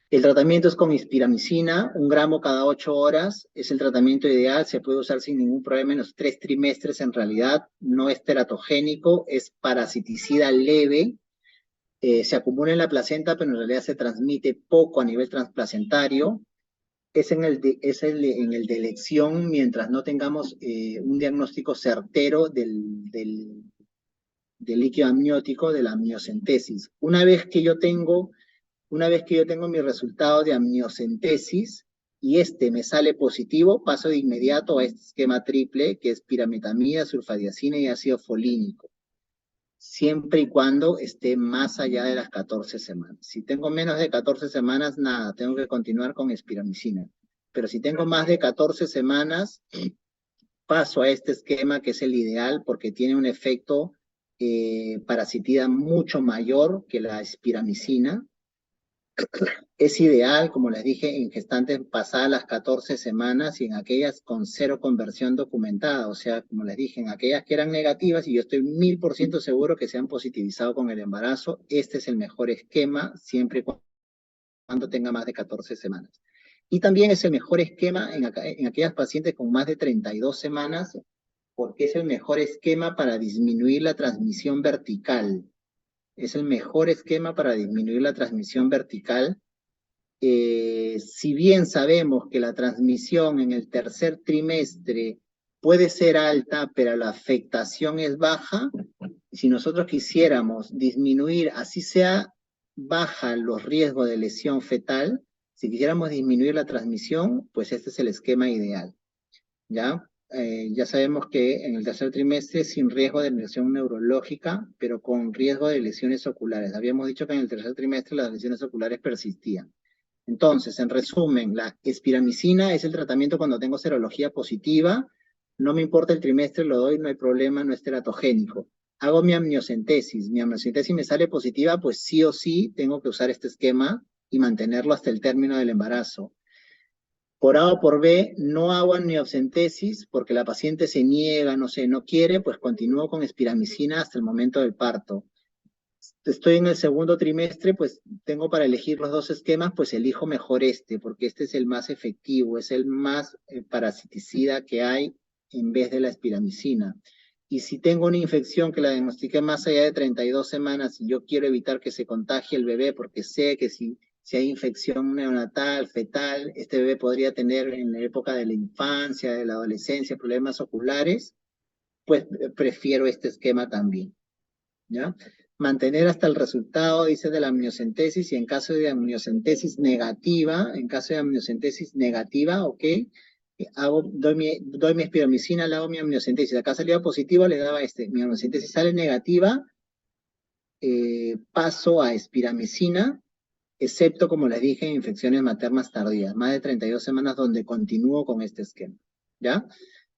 Speaker 1: El tratamiento es con inspiramicina, 1 gramo cada 8 horas, es el tratamiento ideal, se puede usar sin ningún problema en los 3 trimestres en realidad, no es teratogénico, es parasiticida leve, se acumula en la placenta, pero en realidad se transmite poco a nivel transplacentario, es en el de elección mientras no tengamos un diagnóstico certero del líquido amniótico, de la amniocentesis. Una vez que yo tengo mi resultado de amniocentesis y me sale positivo, paso de inmediato a este esquema triple, que es pirametamida, sulfadiacina y ácido folínico, siempre y cuando esté más allá de las 14 semanas. Si tengo menos de 14 semanas, nada, tengo que continuar con espiramicina. Pero si tengo más de 14 semanas, paso a este esquema que es el ideal porque tiene un efecto parasiticida mucho mayor que la espiramicina. Es ideal, como les dije, en gestantes pasadas las 14 semanas y en aquellas con cero conversión documentada. O sea, como les dije, en aquellas que eran negativas y yo estoy 1000% seguro que se han positivizado con el embarazo, este es el mejor esquema siempre y cuando tenga más de 14 semanas. Y también es el mejor esquema en aquellas pacientes con más de 32 semanas porque es el mejor esquema para disminuir la transmisión vertical. Es el mejor esquema para disminuir la transmisión vertical si bien sabemos que la transmisión en el tercer trimestre puede ser alta, pero la afectación es baja, si nosotros quisiéramos disminuir, así sea baja los riesgos de lesión fetal, si quisiéramos disminuir la transmisión, pues este es el esquema ideal, ¿ya? Ya sabemos que en el tercer trimestre sin riesgo de lesión neurológica, pero con riesgo de lesiones oculares. Habíamos dicho que en el tercer trimestre las lesiones oculares persistían. Entonces, en resumen, la espiramicina es el tratamiento cuando tengo serología positiva, no me importa el trimestre, lo doy, no hay problema, no es teratogénico. Hago mi amniocentesis me sale positiva, pues sí o sí tengo que usar este esquema y mantenerlo hasta el término del embarazo. Por A o por B, no hago amniocentesis porque la paciente se niega, no sé, no quiere, pues continúo con espiramicina hasta el momento del parto. Estoy en el segundo trimestre, pues tengo para elegir los dos esquemas, pues elijo mejor este, porque este es el más efectivo, es el más parasiticida que hay en vez de la espiramicina. Y si tengo una infección que la diagnostiqué más allá de 32 semanas y yo quiero evitar que se contagie el bebé, porque sé que si hay infección neonatal, fetal, este bebé podría tener en la época de la infancia, de la adolescencia, problemas oculares, pues prefiero este esquema también, ¿ya? Mantener hasta el resultado, dice, de la amniocentesis, y en caso de amniocentesis negativa, ok, doy mi espiramicina, le hago mi amniocentesis. Acá salió positivo, le daba mi amniocentesis sale negativa, paso a espiramicina, excepto, como les dije, en infecciones maternas tardías, más de 32 semanas donde continúo con este esquema, ¿ya?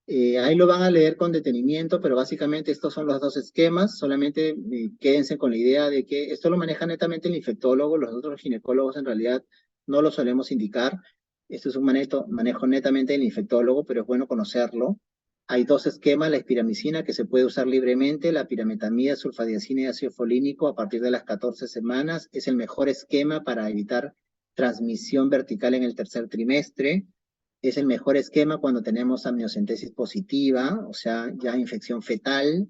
Speaker 1: Ahí lo van a leer con detenimiento, pero básicamente estos son los dos esquemas, solamente quédense con la idea de que esto lo maneja netamente el infectólogo, los otros ginecólogos en realidad no lo solemos indicar, esto es un manejo netamente del infectólogo, pero es bueno conocerlo. Hay dos esquemas, la espiramicina que se puede usar libremente, la pirametamida, sulfadiacina y ácido folínico a partir de las 14 semanas, es el mejor esquema para evitar transmisión vertical en el tercer trimestre. Es el mejor esquema cuando tenemos amniocentesis positiva, o sea, ya infección fetal,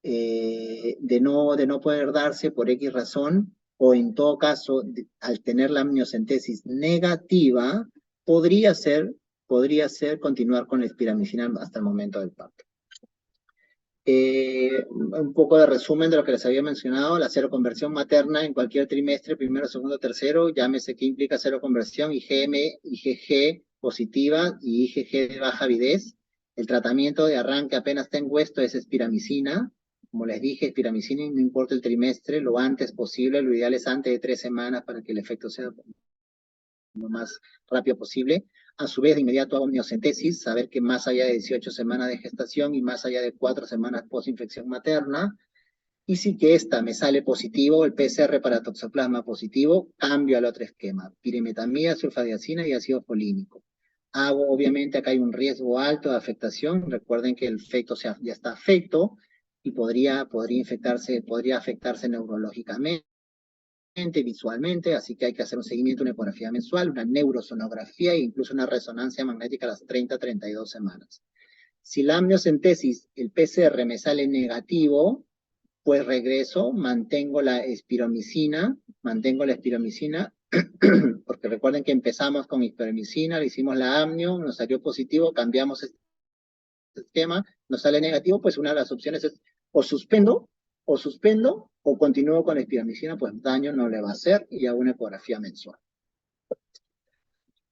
Speaker 1: de no poder darse por X razón, o en todo caso, al tener la amniocentesis negativa, podría ser continuar con la espiramicina hasta el momento del parto. Un poco de resumen de lo que les había mencionado, la seroconversión materna en cualquier trimestre, primero, segundo, tercero, llámese qué implica seroconversión, IgM, IgG positiva y IgG de baja avidez. El tratamiento de arranque apenas tengo esto es espiramicina. Como les dije, espiramicina no importa el trimestre, lo antes posible, lo ideal es antes de 3 semanas para que el efecto sea lo más rápido posible. A su vez, de inmediato hago amniocentesis, saber que más allá de 18 semanas de gestación y más allá de 4 semanas post-infección materna, y si que esta me sale positivo, el PCR para toxoplasma positivo, cambio al otro esquema, pirimetamida, sulfadiacina y ácido folínico. Hago, obviamente, acá hay un riesgo alto de afectación, recuerden que el feto ya está afecto y podría afectarse neurológicamente, visualmente, así que hay que hacer un seguimiento, una ecografía mensual, una neurosonografía e incluso una resonancia magnética a las 30-32 semanas. Si la amniocentesis, el PCR me sale negativo, pues regreso, mantengo la espiromicina, porque recuerden que empezamos con espiromicina, le hicimos la amnio, nos salió positivo, cambiamos este esquema, nos sale negativo, pues una de las opciones es o suspendo, o continúo con la espiramicina, pues daño no le va a hacer y hago una ecografía mensual.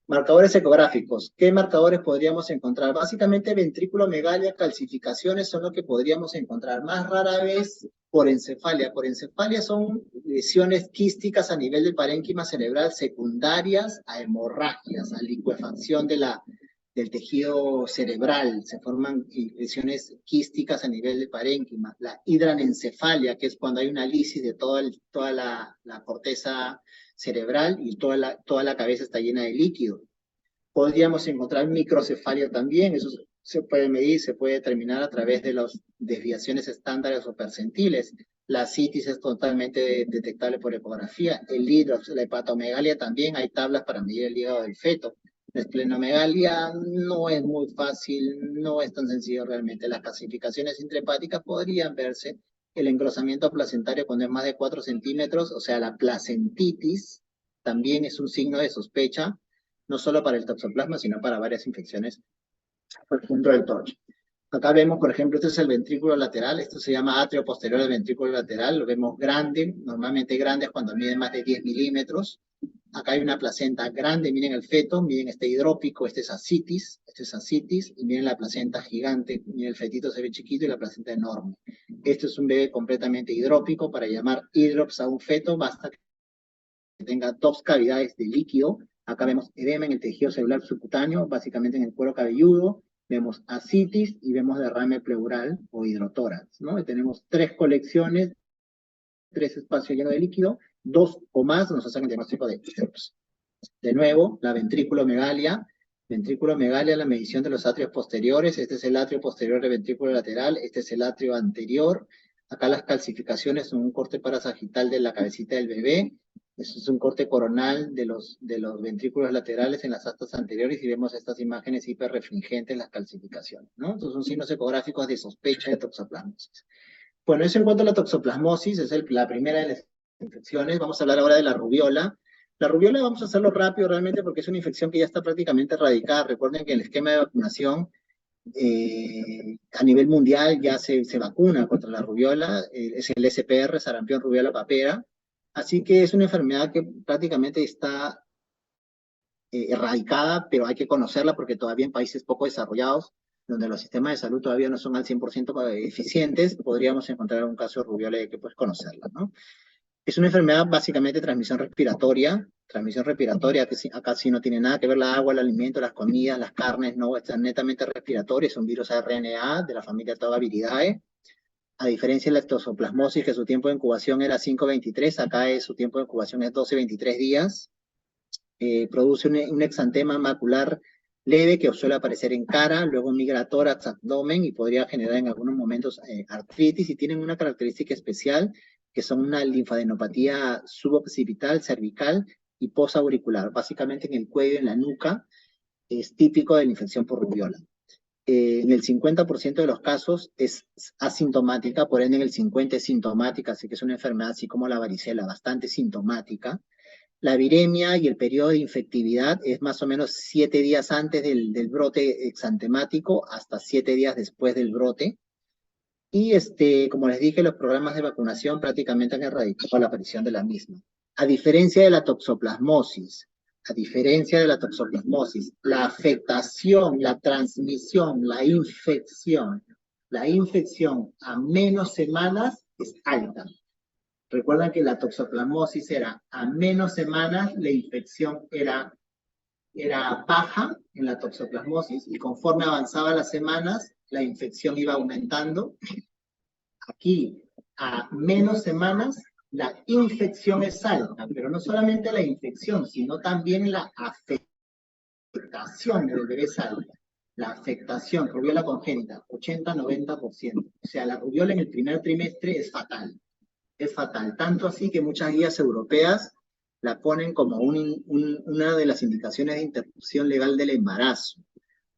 Speaker 1: Marcadores ecográficos. ¿Qué marcadores podríamos encontrar? Básicamente ventriculomegalia, calcificaciones son lo que podríamos encontrar. Más rara vez porencefalia. Porencefalia son lesiones quísticas a nivel del parénquima cerebral secundarias a hemorragias, a licuefacción del tejido cerebral. Se forman lesiones quísticas a nivel del parénquima. La hidranencefalia, que es cuando hay una lisis de toda la corteza cerebral y toda la cabeza está llena de líquido. Podríamos encontrar microcefalia también, eso se puede medir, se puede determinar a través de las desviaciones estándares o percentiles. La citis es totalmente detectable por ecografía. El hidrox, la hepatomegalia también, hay tablas para medir el hígado del feto. La esplenomegalia no es muy fácil, no es tan sencillo realmente. Las calcificaciones intrahepáticas podrían verse. El engrosamiento placentario cuando es más de 4 centímetros, o sea, la placentitis, también es un signo de sospecha, no solo para el toxoplasma, sino para varias infecciones por ejemplo del torcho. Acá vemos, por ejemplo, este es el ventrículo lateral, esto se llama atrio posterior del ventrículo lateral, lo vemos grande, normalmente grande cuando mide más de 10 milímetros. Acá hay una placenta grande, miren el feto, miren este hidrópico, este es ascitis, y miren la placenta gigante, miren el fetito se ve chiquito y la placenta enorme. Este es un bebé completamente hidrópico, para llamar hidrops a un feto basta que tenga dos cavidades de líquido. Acá vemos edema en el tejido celular subcutáneo, básicamente en el cuero cabelludo, vemos ascitis y vemos derrame pleural o hidrotórax, ¿no? Y tenemos tres colecciones, tres espacios llenos de líquido, dos o más nos hacen el diagnóstico de hidrops. De nuevo, la ventrículomegalia, la medición de los atrios posteriores, este es el atrio posterior del ventrículo lateral, este es el atrio anterior, acá las calcificaciones son un corte parasagital de la cabecita del bebé, este es un corte coronal de los ventrículos laterales en las astas anteriores y vemos estas imágenes hiperrefringentes, las calcificaciones, ¿no? Entonces son signos ecográficos de sospecha de toxoplasmosis. Bueno, eso en cuanto a la toxoplasmosis, es la primera de las infecciones. Vamos a hablar ahora de la rubiola. La rubiola vamos a hacerlo rápido realmente porque es una infección que ya está prácticamente erradicada. Recuerden que el esquema de vacunación a nivel mundial ya se vacuna contra la rubiola, es el SPR, sarampión, rubiola, papera. Así que es una enfermedad que prácticamente está erradicada, pero hay que conocerla porque todavía en países poco desarrollados, donde los sistemas de salud todavía no son al 100% eficientes, podríamos encontrar un caso de rubiola y que pues conocerla, ¿no? Es una enfermedad básicamente de transmisión respiratoria, que acá sí no tiene nada que ver la agua, el alimento, las comidas, las carnes, no, están netamente respiratorias, son virus RNA de la familia Tobacillidea. A diferencia de la toxoplasmosis, que su tiempo de incubación era 5-23, acá su tiempo de incubación es 12-23 días. Produce un exantema macular leve que suele aparecer en cara, luego migra a tórax, abdomen y podría generar en algunos momentos artritis, y tienen una característica especial que son una linfadenopatía suboccipital, cervical y posauricular, básicamente en el cuello y en la nuca, es típico de la infección por rubiola. En el 50% de los casos es asintomática, por ende en el 50% es sintomática, así que es una enfermedad así como la varicela, bastante sintomática. La viremia y el periodo de infectividad es más o menos 7 días antes del brote exantemático hasta 7 días después del brote. Y como les dije, los programas de vacunación prácticamente han erradicado la aparición de la misma. A diferencia de la toxoplasmosis, la afectación, la transmisión, la infección a menos semanas es alta. Recuerdan que la toxoplasmosis era a menos semanas, la infección era baja en la toxoplasmosis y conforme avanzaban las semanas, la infección iba aumentando. Aquí, a menos semanas, la infección es alta, pero no solamente la infección, sino también la afectación del bebé es alta. La afectación, rubiola congénita, 80-90%. O sea, la rubiola en el primer trimestre es fatal. Es fatal, tanto así que muchas guías europeas la ponen como una de las indicaciones de interrupción legal del embarazo,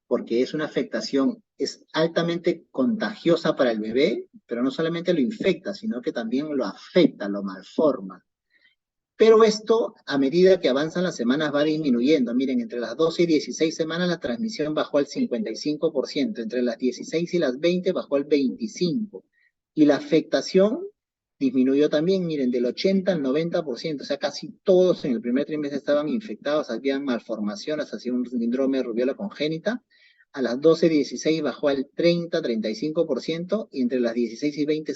Speaker 1: porque es una afectación, es altamente contagiosa para el bebé, pero no solamente lo infecta, sino que también lo afecta, lo malforma. Pero esto, a medida que avanzan las semanas, va disminuyendo. Miren, entre las 12 y 16 semanas la transmisión bajó al 55%, entre las 16 y las 20 bajó al 25%, y la afectación disminuyó también, miren, del 80 al 90%, o sea, casi todos en el primer trimestre estaban infectados, habían malformaciones, hacía un síndrome de rubiola congénita. A las 12 y 16 bajó al 30-35%, y entre las 16 y 20,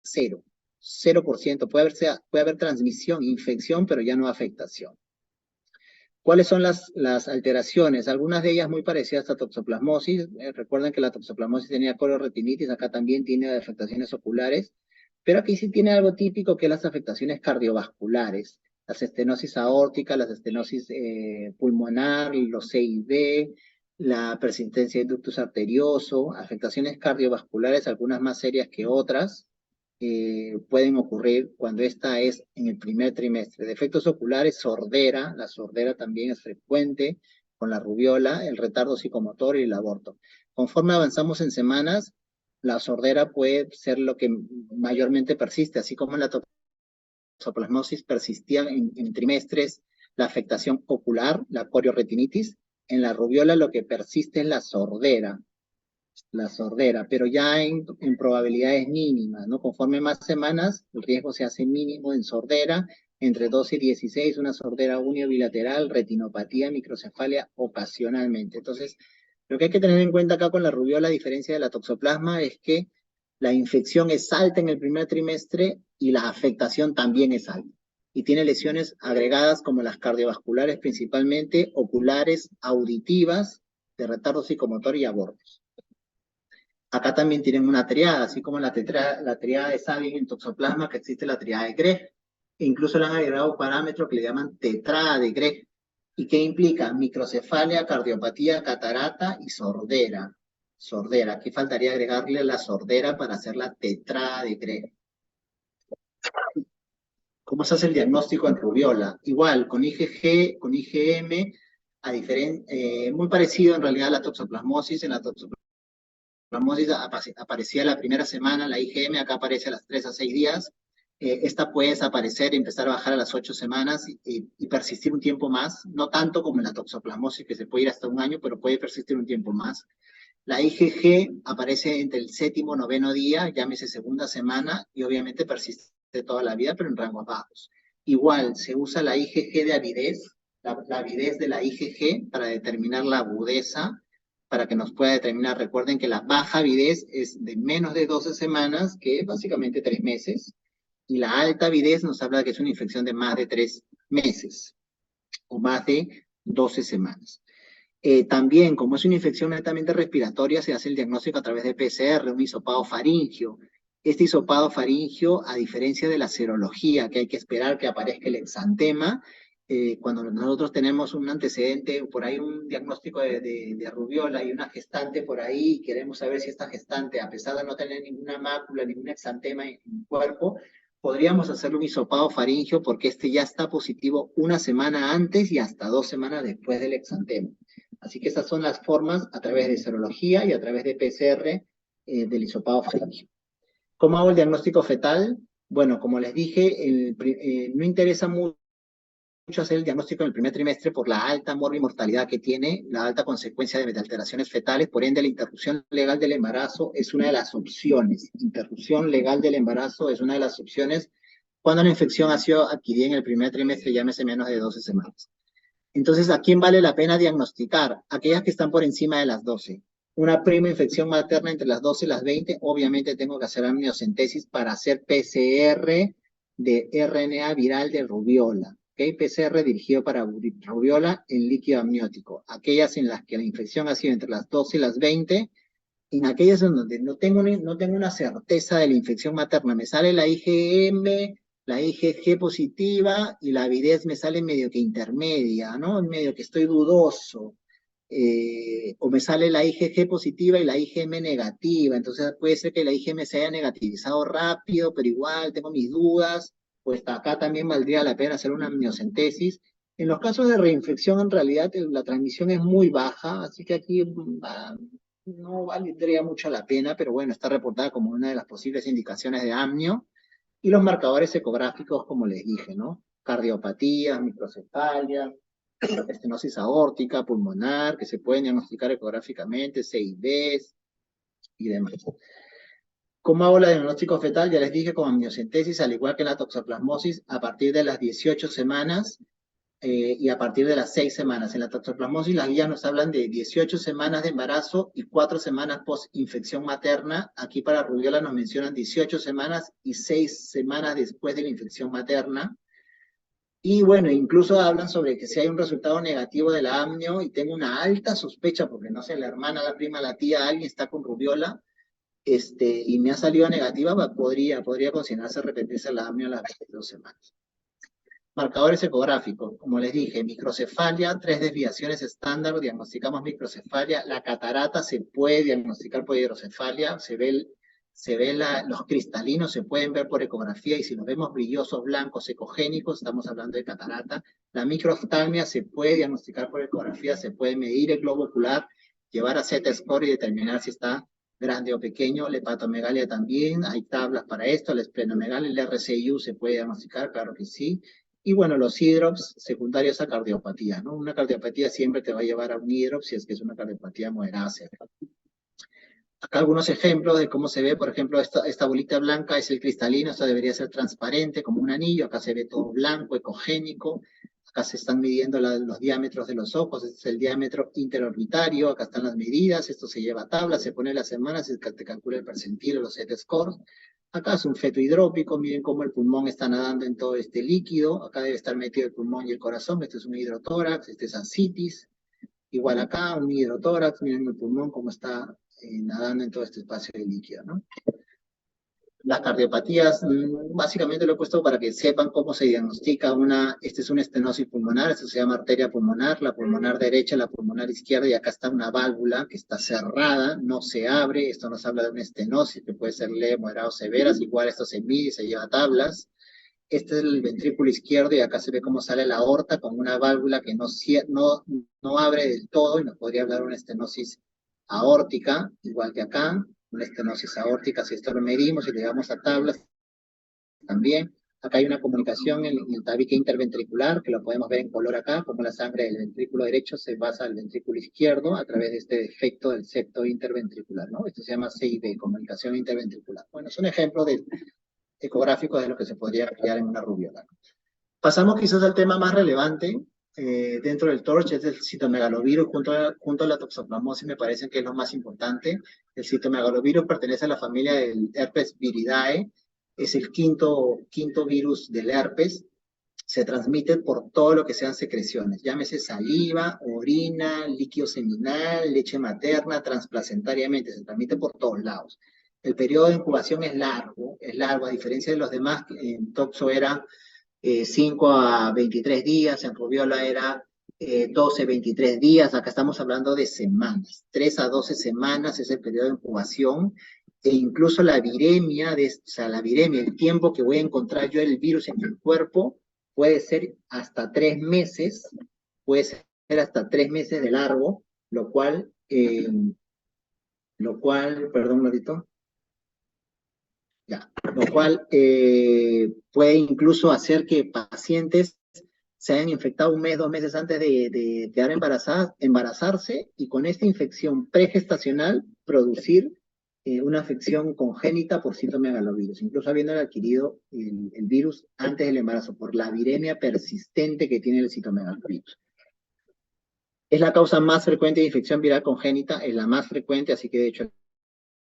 Speaker 1: 0%. Puede haber transmisión, infección, pero ya no afectación. ¿Cuáles son las alteraciones? Algunas de ellas muy parecidas a toxoplasmosis. Recuerden que la toxoplasmosis tenía coloretinitis, acá también tiene afectaciones oculares, pero aquí sí tiene algo típico, que es las afectaciones cardiovasculares, las estenosis aórtica, las estenosis pulmonar, los CID, la persistencia de ductus arterioso, afectaciones cardiovasculares, algunas más serias que otras, pueden ocurrir cuando esta es en el primer trimestre. Defectos oculares, sordera, la sordera también es frecuente con la rubiola, el retardo psicomotor y el aborto. Conforme avanzamos en semanas, la sordera puede ser lo que mayormente persiste, así como en la toxoplasmosis persistía en trimestres la afectación ocular, la corioretinitis. En la rubiola lo que persiste es la sordera, pero ya en probabilidades mínimas, ¿no? Conforme más semanas, el riesgo se hace mínimo en sordera, entre 12 y 16, una sordera uniobilateral, retinopatía, microcefalia ocasionalmente. Entonces, lo que hay que tener en cuenta acá con la rubiola, a diferencia de la toxoplasma, es que la infección es alta en el primer trimestre y la afectación también es alta. Y tiene lesiones agregadas como las cardiovasculares principalmente, oculares, auditivas, de retardo psicomotor y abortos. Acá también tienen una triada, así como la triada de Sabin en toxoplasma, que existe la triada de Gregg. E incluso le han agregado un parámetro que le llaman tetrada de Gregg. ¿Y qué implica? Microcefalia, cardiopatía, catarata y sordera. Sordera. Aquí faltaría agregarle la sordera para hacer la tetrada de Gregg. ¿Cómo se hace el diagnóstico en rubiola? Igual, con IgG, con IgM, muy parecido en realidad a la toxoplasmosis. En la toxoplasmosis aparecía la primera semana, la IgM acá aparece a las 3 a 6 días. Esta puede desaparecer y empezar a bajar a las 8 semanas y persistir un tiempo más, no tanto como en la toxoplasmosis, que se puede ir hasta un año, pero puede persistir un tiempo más. La IgG aparece entre el 7º y 9º día, llámese segunda semana, y obviamente persiste toda la vida, pero en rangos bajos. Igual, se usa la IgG de avidez, la avidez de la IgG para determinar la agudeza, para que nos pueda determinar. Recuerden que la baja avidez es de menos de 12 semanas, que es básicamente 3 meses, y la alta avidez nos habla de que es una infección de más de 3 meses, o más de 12 semanas. También, como es una infección netamente respiratoria, se hace el diagnóstico a través de PCR, un hisopado faríngeo. Este hisopado faríngeo, a diferencia de la serología, que hay que esperar que aparezca el exantema, cuando nosotros tenemos un antecedente, por ahí un diagnóstico de rubiola y una gestante por ahí, y queremos saber si esta gestante, a pesar de no tener ninguna mácula, ningún exantema en el cuerpo, podríamos hacerle un hisopado faríngeo porque este ya está positivo una semana antes y hasta 2 semanas después del exantema. Así que esas son las formas a través de serología y a través de PCR del hisopado faríngeo. ¿Cómo hago el diagnóstico fetal? Bueno, como les dije, no interesa mucho hacer el diagnóstico en el primer trimestre por la alta mortalidad que tiene, la alta consecuencia de alteraciones fetales, por ende la interrupción legal del embarazo es una de las opciones. Interrupción legal del embarazo es una de las opciones cuando la infección ha sido adquirida en el primer trimestre, llámese menos de 12 semanas. Entonces, ¿a quién vale la pena diagnosticar? Aquellas que están por encima de las 12. Una prima infección materna entre las 12 y las 20, obviamente tengo que hacer amniocentesis para hacer PCR de RNA viral de rubiola. ¿Okay? PCR dirigido para rubiola en líquido amniótico. Aquellas en las que la infección ha sido entre las 12 y las 20, en aquellas en donde no tengo una certeza de la infección materna, me sale la IgM, la IgG positiva y la avidez me sale medio que intermedia, ¿no? Medio que estoy dudoso. O me sale la IgG positiva y la IgM negativa, entonces puede ser que la IgM se haya negativizado rápido, pero igual tengo mis dudas, pues acá también valdría la pena hacer una amniocentesis. En los casos de reinfección, en realidad la transmisión es muy baja, así que aquí no valdría mucho la pena, pero bueno, está reportada como una de las posibles indicaciones de amnio. Y los marcadores ecográficos, como les dije, ¿no? Cardiopatías, microcefalia, estenosis aórtica, pulmonar, que se pueden diagnosticar ecográficamente, CIDs y demás. ¿Cómo hago el diagnóstico fetal? Ya les dije, con amniocentesis, al igual que la toxoplasmosis, a partir de las 18 semanas y a partir de las 6 semanas. En la toxoplasmosis las guías nos hablan de 18 semanas de embarazo y 4 semanas post-infección materna. Aquí para rubiola nos mencionan 18 semanas y 6 semanas después de la infección materna. Y bueno, incluso hablan sobre que si hay un resultado negativo de la amnio y tengo una alta sospecha, porque no sé, la hermana, la prima, la tía, alguien está con rubiola, y me ha salido negativa, podría considerarse repetirse la amnio a las 22 semanas. Marcadores ecográficos, como les dije, microcefalia, 3 desviaciones estándar, diagnosticamos microcefalia. La catarata se puede diagnosticar por hidrocefalia, los cristalinos se pueden ver por ecografía y si los vemos brillosos, blancos, ecogénicos, estamos hablando de catarata. La microoftalmia se puede diagnosticar por ecografía, se puede medir el globo ocular, llevar a Z-score y determinar si está grande o pequeño, la hepatomegalia también, hay tablas para esto, la esplenomegalia, el RCIU se puede diagnosticar, claro que sí. Y bueno, los hidrops secundarios a cardiopatía, ¿no? Una cardiopatía siempre te va a llevar a un hidrop si es que es una cardiopatía moderada severa. Acá algunos ejemplos de cómo se ve, por ejemplo, esta bolita blanca es el cristalino, esta debería ser transparente como un anillo, acá se ve todo blanco, ecogénico, acá se están midiendo los diámetros de los ojos, este es el diámetro interorbitario, acá están las medidas, esto se lleva a tabla, se pone las semanas, te calcula el percentil, los Z-scores, acá es un feto hidrópico, miren cómo el pulmón está nadando en todo este líquido, acá debe estar metido el pulmón y el corazón, este es un hidrotórax, este es ascitis, igual acá, un hidrotórax, miren el pulmón cómo está nadando en todo este espacio de líquido, ¿no? Las cardiopatías, básicamente lo he puesto para que sepan cómo se diagnostica esta es una estenosis pulmonar, esto se llama arteria pulmonar, la pulmonar derecha, la pulmonar izquierda, y acá está una válvula que está cerrada, no se abre, esto nos habla de una estenosis que puede ser leve, moderada o severa, igual esto se mide, se lleva a tablas. Este es el ventrículo izquierdo y acá se ve cómo sale la aorta con una válvula que no abre del todo y nos podría hablar de una estenosis aórtica, igual que acá, una estenosis aórtica, si esto lo medimos y le damos a tablas también. Acá hay una comunicación en el tabique interventricular, que lo podemos ver en color acá, como la sangre del ventrículo derecho se pasa al ventrículo izquierdo a través de este defecto del septo interventricular, ¿no? Esto se llama CIV, comunicación interventricular. Bueno, es un ejemplo ecográfico de lo que se podría crear en una rubiola. Pasamos quizás al tema más relevante dentro del TORCH, es el citomegalovirus junto a la toxoplasmosis, me parece que es lo más importante. El citomegalovirus pertenece a la familia del herpes viridae, es el quinto virus del herpes, se transmite por todo lo que sean secreciones, llámese saliva, orina, líquido seminal, leche materna, transplacentariamente, se transmite por todos lados. El periodo de incubación es largo, a diferencia de los demás, en toxo era 5 a 23 días, en rubiola era 12, 23 días, acá estamos hablando de semanas, 3 a 12 semanas es el periodo de incubación, e incluso la viremia, el tiempo que voy a encontrar yo el virus en el cuerpo, puede ser hasta 3 meses, puede ser hasta 3 meses de largo, lo cual, perdón, Lorito, ya, lo cual puede incluso hacer que pacientes se hayan infectado 1 mes, 2 meses antes de quedar embarazarse y con esta infección pregestacional producir una afección congénita por citomegalovirus, incluso habiendo adquirido el virus antes del embarazo por la viremia persistente que tiene el citomegalovirus. Es la causa más frecuente de infección viral congénita, es la más frecuente, así que de hecho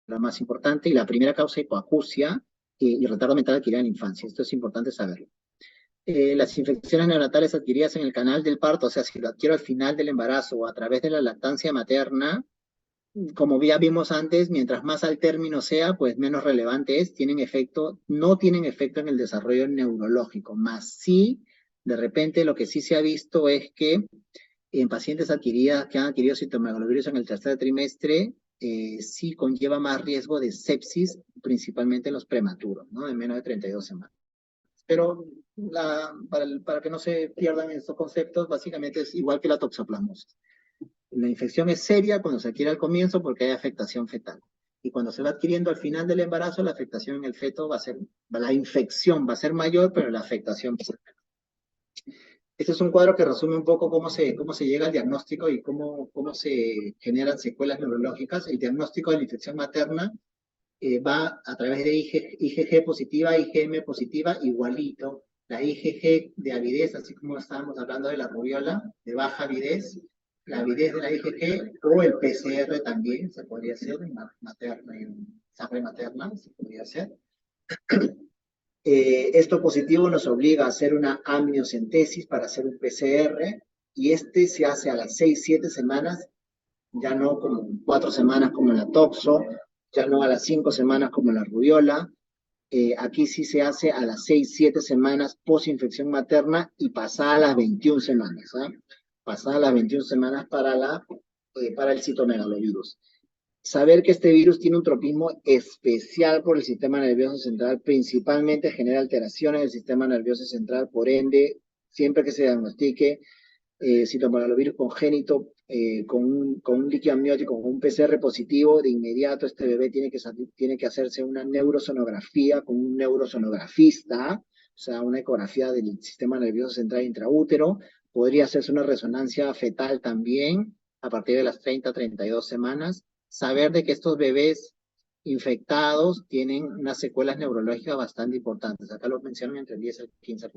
Speaker 1: la más importante, y la primera causa hipoacusia y retardo mental adquirido en la infancia. Esto es importante saberlo. Las infecciones neonatales adquiridas en el canal del parto, o sea, si lo adquiero al final del embarazo o a través de la lactancia materna, como ya vimos antes, mientras más al término sea, pues menos relevante es, no tienen efecto en el desarrollo neurológico, más sí, de repente lo que sí se ha visto es que en pacientes que han adquirido citomegalovirus en el tercer trimestre, sí conlleva más riesgo de sepsis, principalmente en los prematuros, ¿no? De menos de 32 semanas. Pero para que no se pierdan estos conceptos, básicamente es igual que la toxoplasmosis. La infección es seria cuando se adquiere al comienzo porque hay afectación fetal. Y cuando se va adquiriendo al final del embarazo, la afectación en el feto la infección va a ser mayor, pero la afectación va a ser menor. Este es un cuadro que resume un poco cómo se llega al diagnóstico y cómo se generan secuelas neurológicas. El diagnóstico de la infección materna va a través de IgG positiva, IgM positiva, igualito. La IgG de avidez, así como estábamos hablando de la rubiola, de baja avidez, la avidez de la IgG, o el PCR también se podría hacer en sangre materna, se podría hacer. Esto positivo nos obliga a hacer una amniocentesis para hacer un PCR, y este se hace a las 6, 7 semanas, ya no como 4 semanas como en la toxo, ya no a las 5 semanas como en la rubiola. Aquí sí se hace a las 6, 7 semanas post-infección materna y pasadas las 21 semanas, ¿eh? Pasadas las 21 semanas para el citomegalovirus. Saber que este virus tiene un tropismo especial por el sistema nervioso central, principalmente genera alteraciones del sistema nervioso central, por ende, siempre que se diagnostique,
Speaker 2: citomegalovirus congénito con un líquido amniótico, con un PCR positivo, de inmediato este bebé tiene que hacerse una neurosonografía con un neurosonografista, o sea, una ecografía del sistema nervioso central intraútero. Podría hacerse una resonancia fetal también a partir de las 30 a 32 semanas. Saber de que estos bebés infectados tienen unas secuelas neurológicas bastante importantes. Acá lo mencionan entre el 10 al 15%.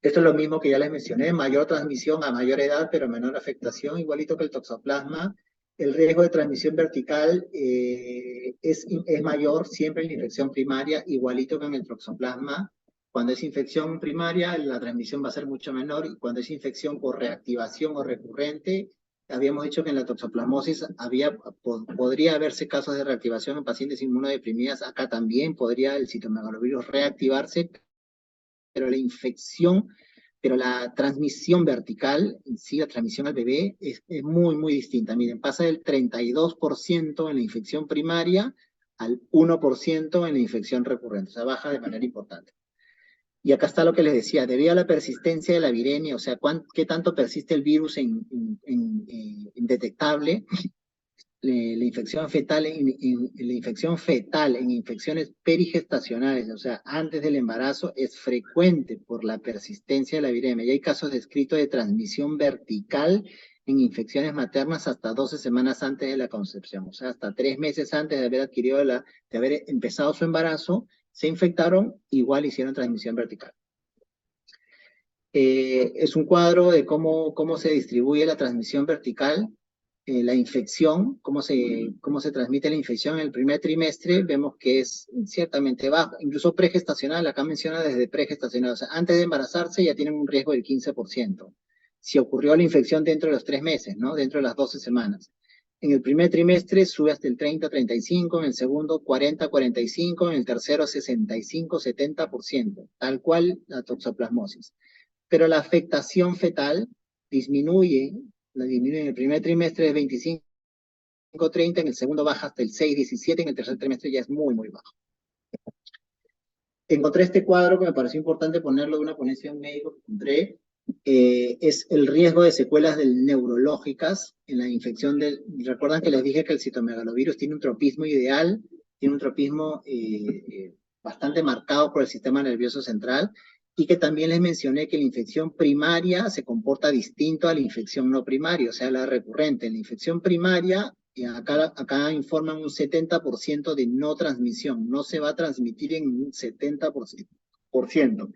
Speaker 2: Esto es lo mismo que ya les mencioné, mayor transmisión a mayor edad, pero menor afectación, igualito que el toxoplasma. El riesgo de transmisión vertical es mayor siempre en la infección primaria, igualito que en el toxoplasma. Cuando es infección primaria, la transmisión va a ser mucho menor, y cuando es infección por reactivación o recurrente, habíamos dicho que en la toxoplasmosis podría haberse casos de reactivación en pacientes inmunodeprimidas. Acá también podría el citomegalovirus reactivarse, pero la transmisión vertical, en sí, la transmisión al bebé, es muy, muy distinta. Miren, pasa del 32% en la infección primaria al 1% en la infección recurrente, o sea, baja de manera importante. Y acá está lo que les decía, debido a la persistencia de la viremia, o sea, qué tanto persiste el virus indetectable, la infección fetal en infecciones perigestacionales, o sea, antes del embarazo, es frecuente por la persistencia de la viremia. Y hay casos descritos de transmisión vertical en infecciones maternas hasta 12 semanas antes de la concepción, o sea, hasta 3 meses antes de haber empezado su embarazo, se infectaron, igual hicieron transmisión vertical. Es un cuadro de cómo se distribuye la transmisión vertical. La infección, cómo se transmite la infección en el primer trimestre, vemos que es ciertamente bajo, incluso pregestacional, acá menciona desde pregestacional, o sea, antes de embarazarse ya tienen un riesgo del 15%. Si ocurrió la infección dentro de los 3 meses, ¿no? Dentro de las 12 semanas. En el primer trimestre sube hasta el 30-35%, en el segundo 40-45%, en el tercero 65-70%, tal cual la toxoplasmosis. Pero la afectación fetal disminuye en el primer trimestre de 25-30, en el segundo baja hasta el 6-17, en el tercer trimestre ya es muy, muy bajo. Encontré este cuadro que me pareció importante ponerlo de una ponencia de un médico que encontré, es el riesgo de secuelas neurológicas en la infección recuerdan que les dije que el citomegalovirus tiene un tropismo ideal, tiene un tropismo bastante marcado por el sistema nervioso central, y que también les mencioné que la infección primaria se comporta distinto a la infección no primaria, o sea, la recurrente. En la infección primaria, acá informan un 70% de no transmisión, no se va a transmitir en un 70%.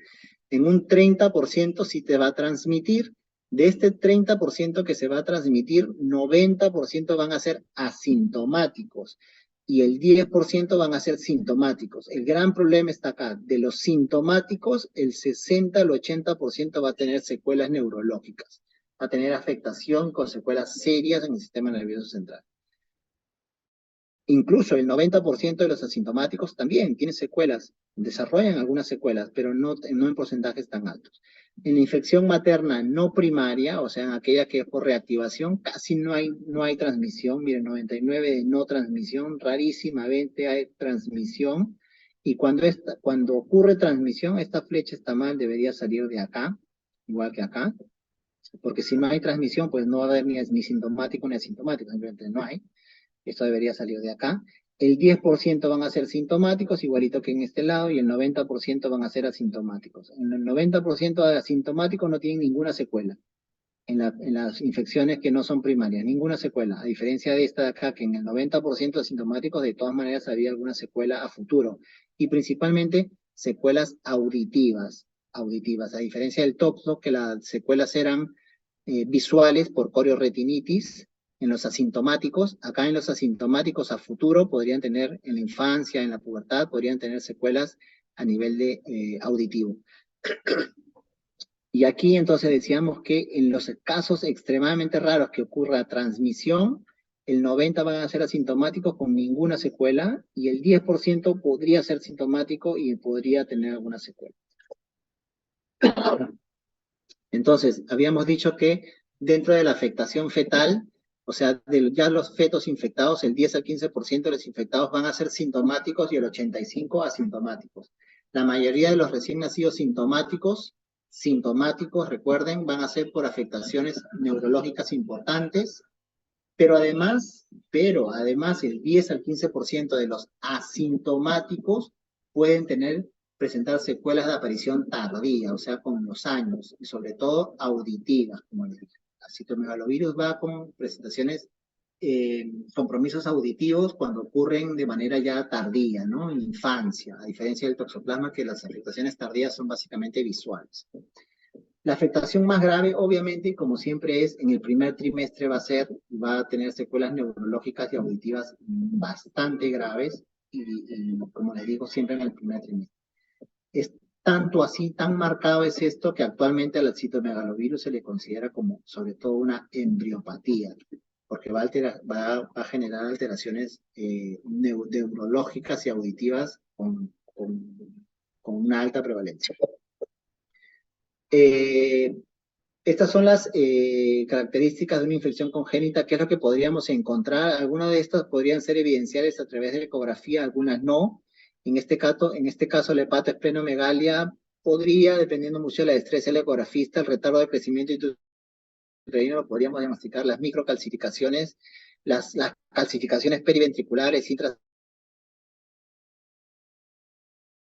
Speaker 2: En un 30% sí te va a transmitir. De este 30% que se va a transmitir, 90% van a ser asintomáticos y el 10% van a ser sintomáticos. El gran problema está acá. De los sintomáticos, el 60 al 80% va a tener secuelas neurológicas. Va a tener afectación con secuelas serias en el sistema nervioso central. Incluso el 90% de los asintomáticos también tienen secuelas, desarrollan algunas secuelas, pero no en porcentajes tan altos. En la infección materna no primaria, o sea, en aquella que es por reactivación, casi no hay transmisión. Miren, 99 de no transmisión, rarísimamente hay transmisión. Y cuando ocurre transmisión, esta flecha está mal, debería salir de acá, igual que acá. Porque si no hay transmisión, pues no va a haber ni sintomático ni asintomático, simplemente no hay. Esto debería salir de acá. El 10% van a ser sintomáticos, igualito que en este lado, y el 90% van a ser asintomáticos. En el 90% de asintomáticos no tienen ninguna secuela. En las infecciones que no son primarias, ninguna secuela. A diferencia de esta de acá, que en el 90% de asintomáticos de todas maneras había alguna secuela a futuro. Y principalmente secuelas auditivas. A diferencia del toxo, que las secuelas eran visuales por corioretinitis. En los asintomáticos, acá en los asintomáticos a futuro podrían tener, en la infancia, en la pubertad, podrían tener secuelas a nivel de auditivo. Y aquí entonces decíamos que en los casos extremadamente raros que ocurra transmisión, el 90% van a ser asintomáticos con ninguna secuela, y el 10% podría ser sintomático y podría tener alguna secuela. Entonces, habíamos dicho que dentro de la afectación fetal, o sea, ya los fetos infectados, el 10 al 15% de los infectados van a ser sintomáticos y el 85% asintomáticos. La mayoría de los recién nacidos sintomáticos sintomáticos, recuerden, van a ser por afectaciones neurológicas importantes, pero además el 10 al 15% de los asintomáticos pueden presentar secuelas de aparición tardía, o sea, con los años, y sobre todo auditivas, como les dije. El citomegalovirus va con presentaciones, compromisos auditivos cuando ocurren de manera ya tardía, ¿no? En infancia, a diferencia del toxoplasma, que las afectaciones tardías son básicamente visuales. La afectación más grave, obviamente, como siempre es, en el primer trimestre va a tener secuelas neurológicas y auditivas bastante graves, y como les digo, siempre en el primer trimestre. Es tanto así, tan marcado es esto, que actualmente al citomegalovirus se le considera como, sobre todo, una embriopatía, porque va a generar alteraciones neurológicas y auditivas con una alta prevalencia. Estas son las características de una infección congénita. ¿Qué es lo que podríamos encontrar? Algunas de estas podrían ser evidenciales a través de la ecografía, algunas no. En este caso, la hepatoesplenomegalia podría, dependiendo mucho de la destreza del ecografista, el retardo de crecimiento intrauterino, lo podríamos diagnosticar, las microcalcificaciones, las calcificaciones periventriculares,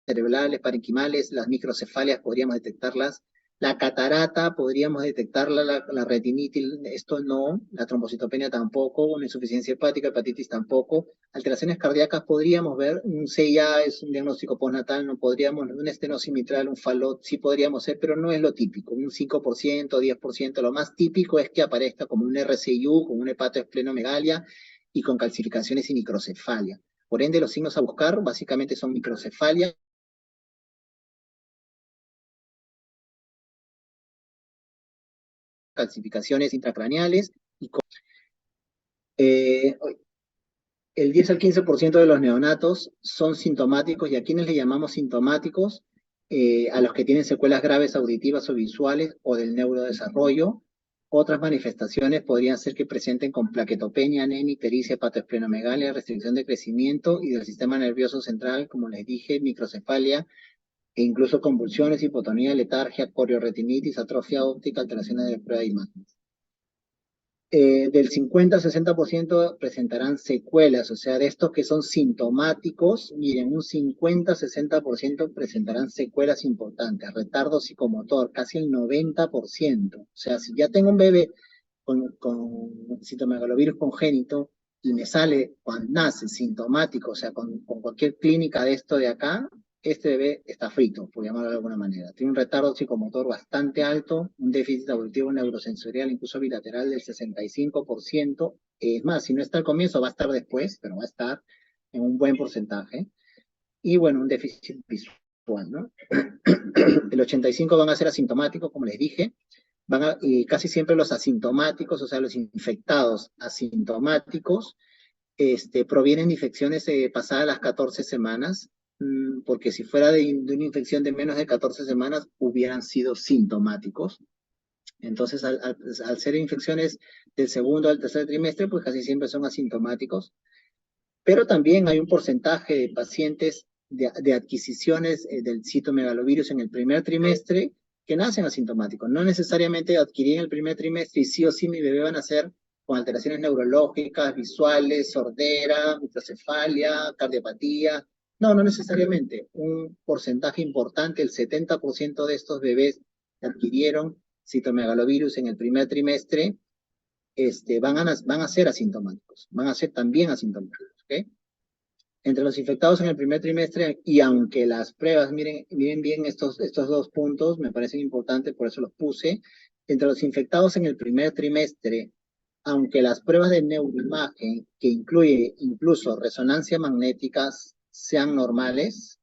Speaker 2: intracerebrales, parenquimales, las microcefalias podríamos detectarlas. La catarata podríamos detectarla, la retinitis, esto no, la trombocitopenia tampoco, una insuficiencia hepática, hepatitis tampoco. Alteraciones cardíacas podríamos ver, un CIA es un diagnóstico postnatal, no podríamos, una estenosis mitral, un falot, sí podríamos ser, pero no es lo típico, un 5%, 10%, lo más típico es que aparezca como un RCIU, con una hepatoesplenomegalia y con calcificaciones y microcefalia. Por ende, los signos a buscar básicamente son microcefalia, calcificaciones intracraneales, y el 10 al 15% de los neonatos son sintomáticos, y a quienes le llamamos sintomáticos, a los que tienen secuelas graves auditivas o visuales o del neurodesarrollo. Otras manifestaciones podrían ser que presenten con plaquetopenia, anemia, ictericia, hepatoesplenomegalia, restricción de crecimiento y del sistema nervioso central, como les dije, microcefalia, e incluso convulsiones, hipotonía, letargia, corioretinitis, atrofia óptica, alteraciones de prueba de imágenes. Del 50 a 60% presentarán secuelas, o sea, de estos que son sintomáticos, miren, un 50-60% presentarán secuelas importantes, retardo psicomotor, casi el 90%. O sea, si ya tengo un bebé con citomegalovirus congénito y me sale cuando nace sintomático, o sea, con cualquier clínica de esto de acá, este bebé está frito, por llamarlo de alguna manera. Tiene un retardo psicomotor bastante alto, un déficit auditivo neurosensorial, incluso bilateral, del 65%. Es más, si no está al comienzo, va a estar después, pero va a estar en un buen porcentaje. Y bueno, un déficit visual, ¿no? El 85% van a ser asintomáticos, como les dije. Y casi siempre los asintomáticos, o sea, los infectados asintomáticos, provienen de infecciones pasadas las 14 semanas, porque si fuera de una infección de menos de 14 semanas, hubieran sido sintomáticos. Entonces, al ser infecciones del segundo al tercer trimestre, pues casi siempre son asintomáticos. Pero también hay un porcentaje de pacientes de adquisiciones del citomegalovirus en el primer trimestre que nacen asintomáticos. No necesariamente adquirí en el primer trimestre y sí o sí mi bebé va a nacer con alteraciones neurológicas, visuales, sordera, microcefalia, cardiopatía. No, no necesariamente. Un porcentaje importante, el 70% de estos bebés que adquirieron citomegalovirus en el primer trimestre, van a ser asintomáticos, van a ser también asintomáticos, ¿ok? Entre los infectados en el primer trimestre, y aunque las pruebas, miren bien estos dos puntos, me parecen importantes, por eso los puse, entre los infectados en el primer trimestre, aunque las pruebas de neuroimagen, que incluye incluso resonancia magnética, sean normales,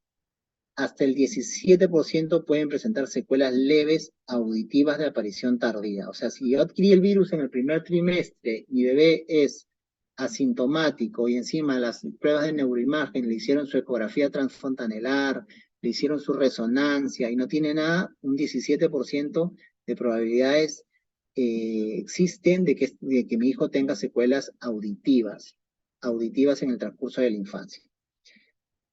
Speaker 2: hasta el 17% pueden presentar secuelas leves auditivas de aparición tardía. O sea, si yo adquirí el virus en el primer trimestre, mi bebé es asintomático y encima las pruebas de neuroimagen le hicieron su ecografía transfontanelar, le hicieron su resonancia y no tiene nada, un 17% de probabilidades existen de que mi hijo tenga secuelas auditivas en el transcurso de la infancia.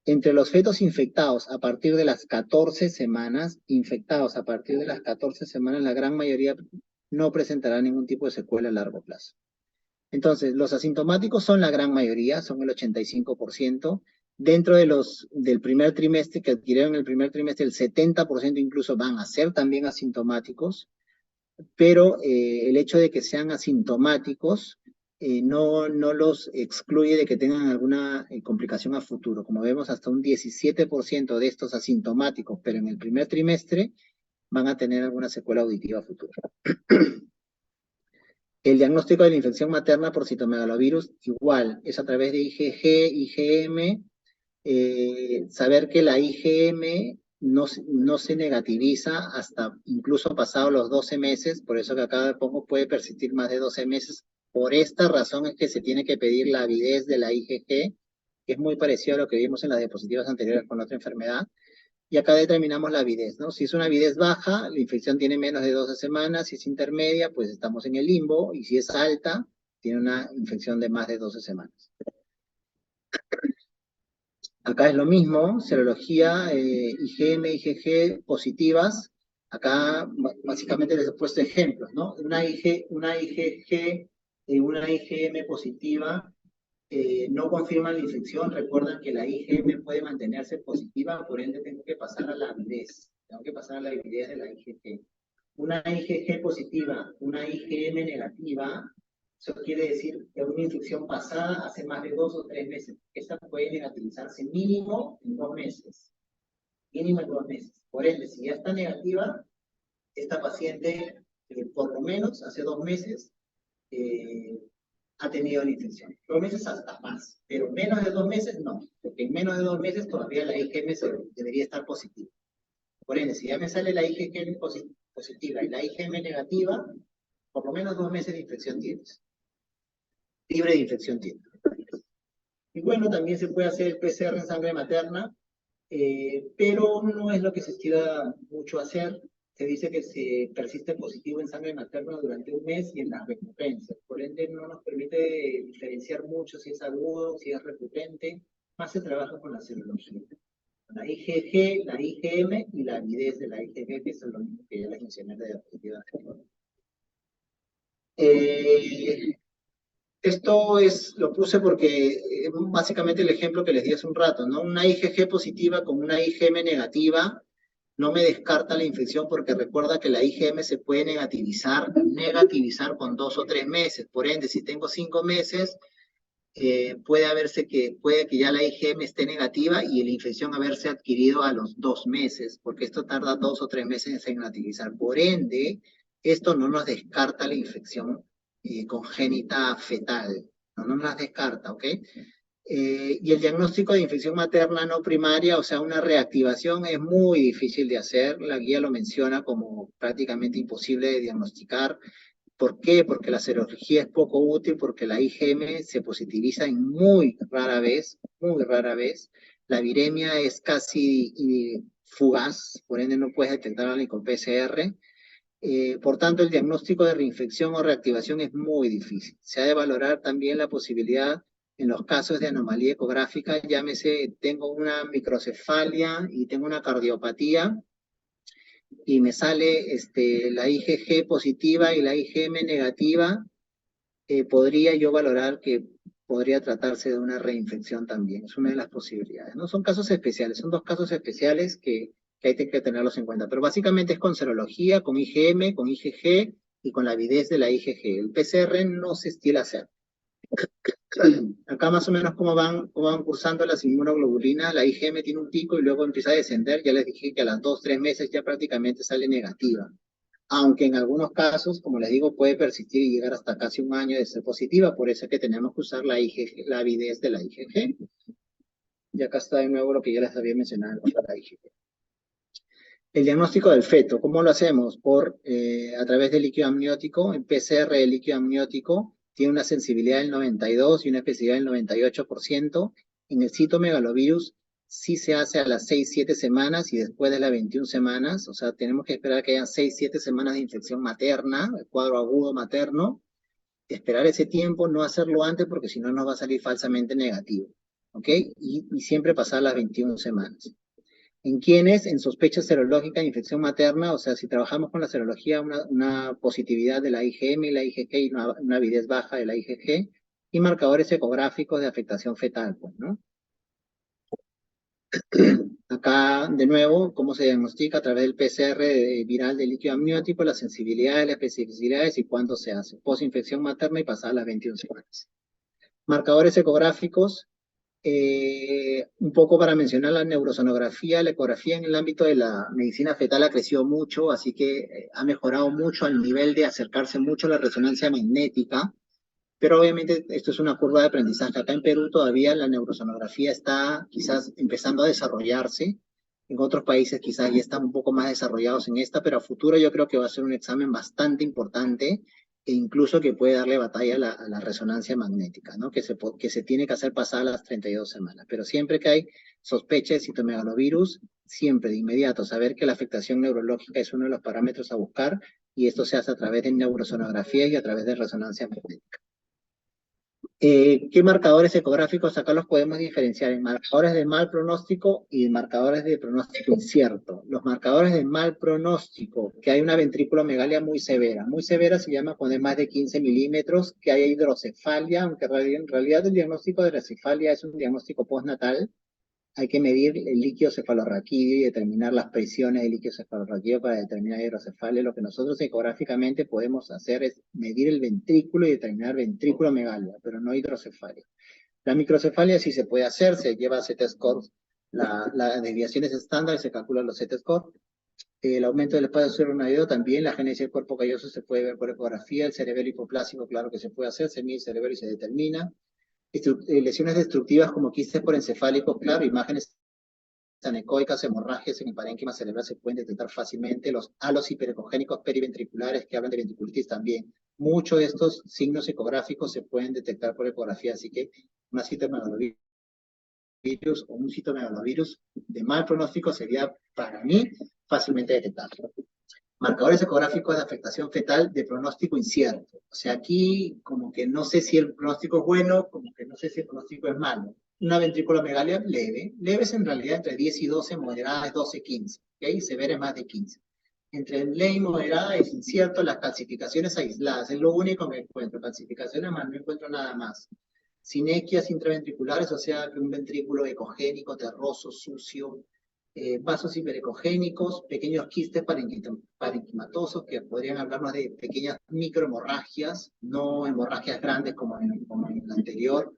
Speaker 2: Entre los fetos infectados a partir de las 14 semanas, infectados a partir de las 14 semanas, la gran mayoría no presentará ningún tipo de secuela a largo plazo. Entonces, los asintomáticos son la gran mayoría, son el 85%. Dentro del primer trimestre, que adquirieron el primer trimestre, el 70% incluso van a ser también asintomáticos, pero el hecho de que sean asintomáticos no los excluye de que tengan alguna complicación a futuro. Como vemos, hasta un 17% de estos asintomáticos, pero en el primer trimestre, van a tener alguna secuela auditiva a futuro. El diagnóstico de la infección materna por citomegalovirus, igual, es a través de IgG, IgM, saber que la IgM no se negativiza hasta incluso pasados los 12 meses, por eso que acá pongo puede persistir más de 12 meses. Por esta razón es que se tiene que pedir la avidez de la IgG, que es muy parecido a lo que vimos en las diapositivas anteriores con otra enfermedad. Y acá determinamos la avidez, ¿no? Si es una avidez baja, la infección tiene menos de 12 semanas, si es intermedia, pues estamos en el limbo, y si es alta, tiene una infección de más de 12 semanas. Acá es lo mismo, serología, IgM, IgG positivas. Acá básicamente les he puesto ejemplos, ¿no? Una IgG, una IgM positiva no confirman la infección. Recuerdan que la IgM puede mantenerse positiva, por ende tengo que pasar a la avidez. Tengo que pasar a la avidez de la IgG. Una IgG positiva, una IgM negativa, eso quiere decir que una infección pasada hace más de 2 o 3 meses. Esta puede negativizarse mínimo en 2 meses. Mínimo en 2 meses. Por ende, si ya está negativa, esta paciente por lo menos hace 2 meses ha tenido la infección. 2 meses hasta más, pero menos de 2 meses no, porque en menos de 2 meses todavía la IgM debería estar positiva. Por ende, si ya me sale la IgM positiva y la IgM negativa, por lo menos 2 meses de infección tienes. Libre de infección tienes. Y bueno, también se puede hacer el PCR en sangre materna, pero no es lo que se estira mucho hacer. Se dice que se persiste positivo en sangre materna durante un mes y en las recurrencias. Por ende, no nos permite diferenciar mucho si es agudo, si es recurrente. Más se trabaja con la serología. La IgG, la IgM y la avidez de la IgG, que es lo mismo que ya les mencioné de la diapositiva. Esto lo puse porque básicamente el ejemplo que les di hace un rato, ¿no? Una IgG positiva con una IgM negativa no me descarta la infección porque recuerda que la IgM se puede negativizar con 2 o 3 meses. Por ende, si tengo 5 meses, puede que ya la IgM esté negativa y la infección haberse adquirido a los 2 meses, porque esto tarda 2 o 3 meses en negativizar. Por ende, esto no nos descarta la infección congénita fetal, no nos las descarta, ¿ok? Y el diagnóstico de infección materna no primaria, o sea, una reactivación, es muy difícil de hacer. La guía lo menciona como prácticamente imposible de diagnosticar. ¿Por qué? Porque la serología es poco útil, porque la IgM se positiviza en muy rara vez, muy rara vez. La viremia es casi fugaz, por ende no puedes detectarla ni con PCR. Por tanto, el diagnóstico de reinfección o reactivación es muy difícil. Se ha de valorar también la posibilidad en los casos de anomalía ecográfica, llámese, tengo una microcefalia y tengo una cardiopatía, y me sale la IgG positiva y la IgM negativa, podría yo valorar que podría tratarse de una reinfección también. Es una de las posibilidades. No son casos especiales, son 2 casos especiales que hay que tenerlos en cuenta. Pero básicamente es con serología, con IgM, con IgG y con la avidez de la IgG. El PCR no se estila hacer. Acá más o menos cómo van cursando las inmunoglobulinas. La IgM tiene un pico y luego empieza a descender. Ya les dije que a las 2 o 3 meses ya prácticamente sale negativa. Aunque en algunos casos, como les digo, puede persistir y llegar hasta casi un año de ser positiva. Por eso es que tenemos que usar la IgG, la avidez de la IgG. Y acá está de nuevo lo que ya les había mencionado con la IgG. El diagnóstico del feto, ¿cómo lo hacemos? A través del líquido amniótico. El PCR del líquido amniótico tiene una sensibilidad del 92 y una especificidad del 98%. En el citomegalovirus sí se hace a las 6-7 semanas y después de las 21 semanas. O sea, tenemos que esperar que hayan 6-7 semanas de infección materna, el cuadro agudo materno. Esperar ese tiempo, no hacerlo antes porque si no nos va a salir falsamente negativo. ¿ok? Y siempre pasar las 21 semanas. En quienes, en sospecha serológica de infección materna, o sea, si trabajamos con la serología, una positividad de la IgM y la IgG y una avidez baja de la IgG, y marcadores ecográficos de afectación fetal, pues, ¿no? Acá, de nuevo, cómo se diagnostica a través del PCR viral del líquido amniótico, las sensibilidades, las especificidades y cuándo se hace. Posinfección materna y pasar las 21 semanas. Marcadores ecográficos, un poco para mencionar la neurosonografía, la ecografía en el ámbito de la medicina fetal ha crecido mucho, así que ha mejorado mucho al nivel de acercarse mucho a la resonancia magnética, pero obviamente esto es una curva de aprendizaje. Acá en Perú todavía la neurosonografía está quizás empezando a desarrollarse. En otros países quizás ya están un poco más desarrollados en esta, pero a futuro yo creo que va a ser un examen bastante importante e incluso que puede darle batalla a la resonancia magnética, ¿no? Que se tiene que hacer pasar las 32 semanas. Pero siempre que hay sospecha de citomegalovirus, siempre de inmediato saber que la afectación neurológica es uno de los parámetros a buscar y esto se hace a través de neurosonografía y a través de resonancia magnética. ¿Qué marcadores ecográficos acá los podemos diferenciar? En marcadores de mal pronóstico y marcadores de pronóstico incierto. Los marcadores de mal pronóstico, que hay una ventriculomegalia muy severa se llama cuando es más de 15 milímetros, que hay hidrocefalia, aunque en realidad el diagnóstico de hidrocefalia es un diagnóstico postnatal. Hay que medir el líquido cefalorraquídeo y determinar las presiones del líquido cefalorraquídeo para determinar hidrocefalia. Lo que nosotros ecográficamente podemos hacer es medir el ventrículo y determinar ventriculomegalia, pero no hidrocefalia. La microcefalia sí se puede hacer, se lleva a Z-scores, la desviación es estándar y se calculan los Z-scores. El aumento del espacio suprarrenal también, la génesis del cuerpo calloso se puede ver por ecografía, el cerebelo hipoplásico, claro que se puede hacer, se mide el cerebelo y se determina. Lesiones destructivas como quistes por encefálicos, claro, imágenes anecoicas, hemorragias en el parénquima cerebral se pueden detectar fácilmente, los halos hiperecogénicos periventriculares que hablan de ventriculitis también. Muchos de estos signos ecográficos se pueden detectar por ecografía, así que una citomegalovirus o un citomegalovirus de mal pronóstico sería, para mí, fácilmente detectable. Marcadores ecográficos de afectación fetal de pronóstico incierto. O sea, aquí como que no sé si el pronóstico es bueno, como que no sé si el pronóstico es malo. Una ventriculomegalia leve. Leve es en realidad entre 10 y 12, moderada es 12 y 15. ¿Okay? Severa es más de 15. Entre leve y moderada es incierto, las calcificaciones aisladas. Es lo único que encuentro. Calcificaciones más, no encuentro nada más. Sinequias intraventriculares, o sea, que un ventrículo ecogénico, terroso, sucio, vasos hiperecogénicos, pequeños quistes parenquimatosos que podrían hablarnos de pequeñas microhemorragias, no hemorragias grandes como en el anterior.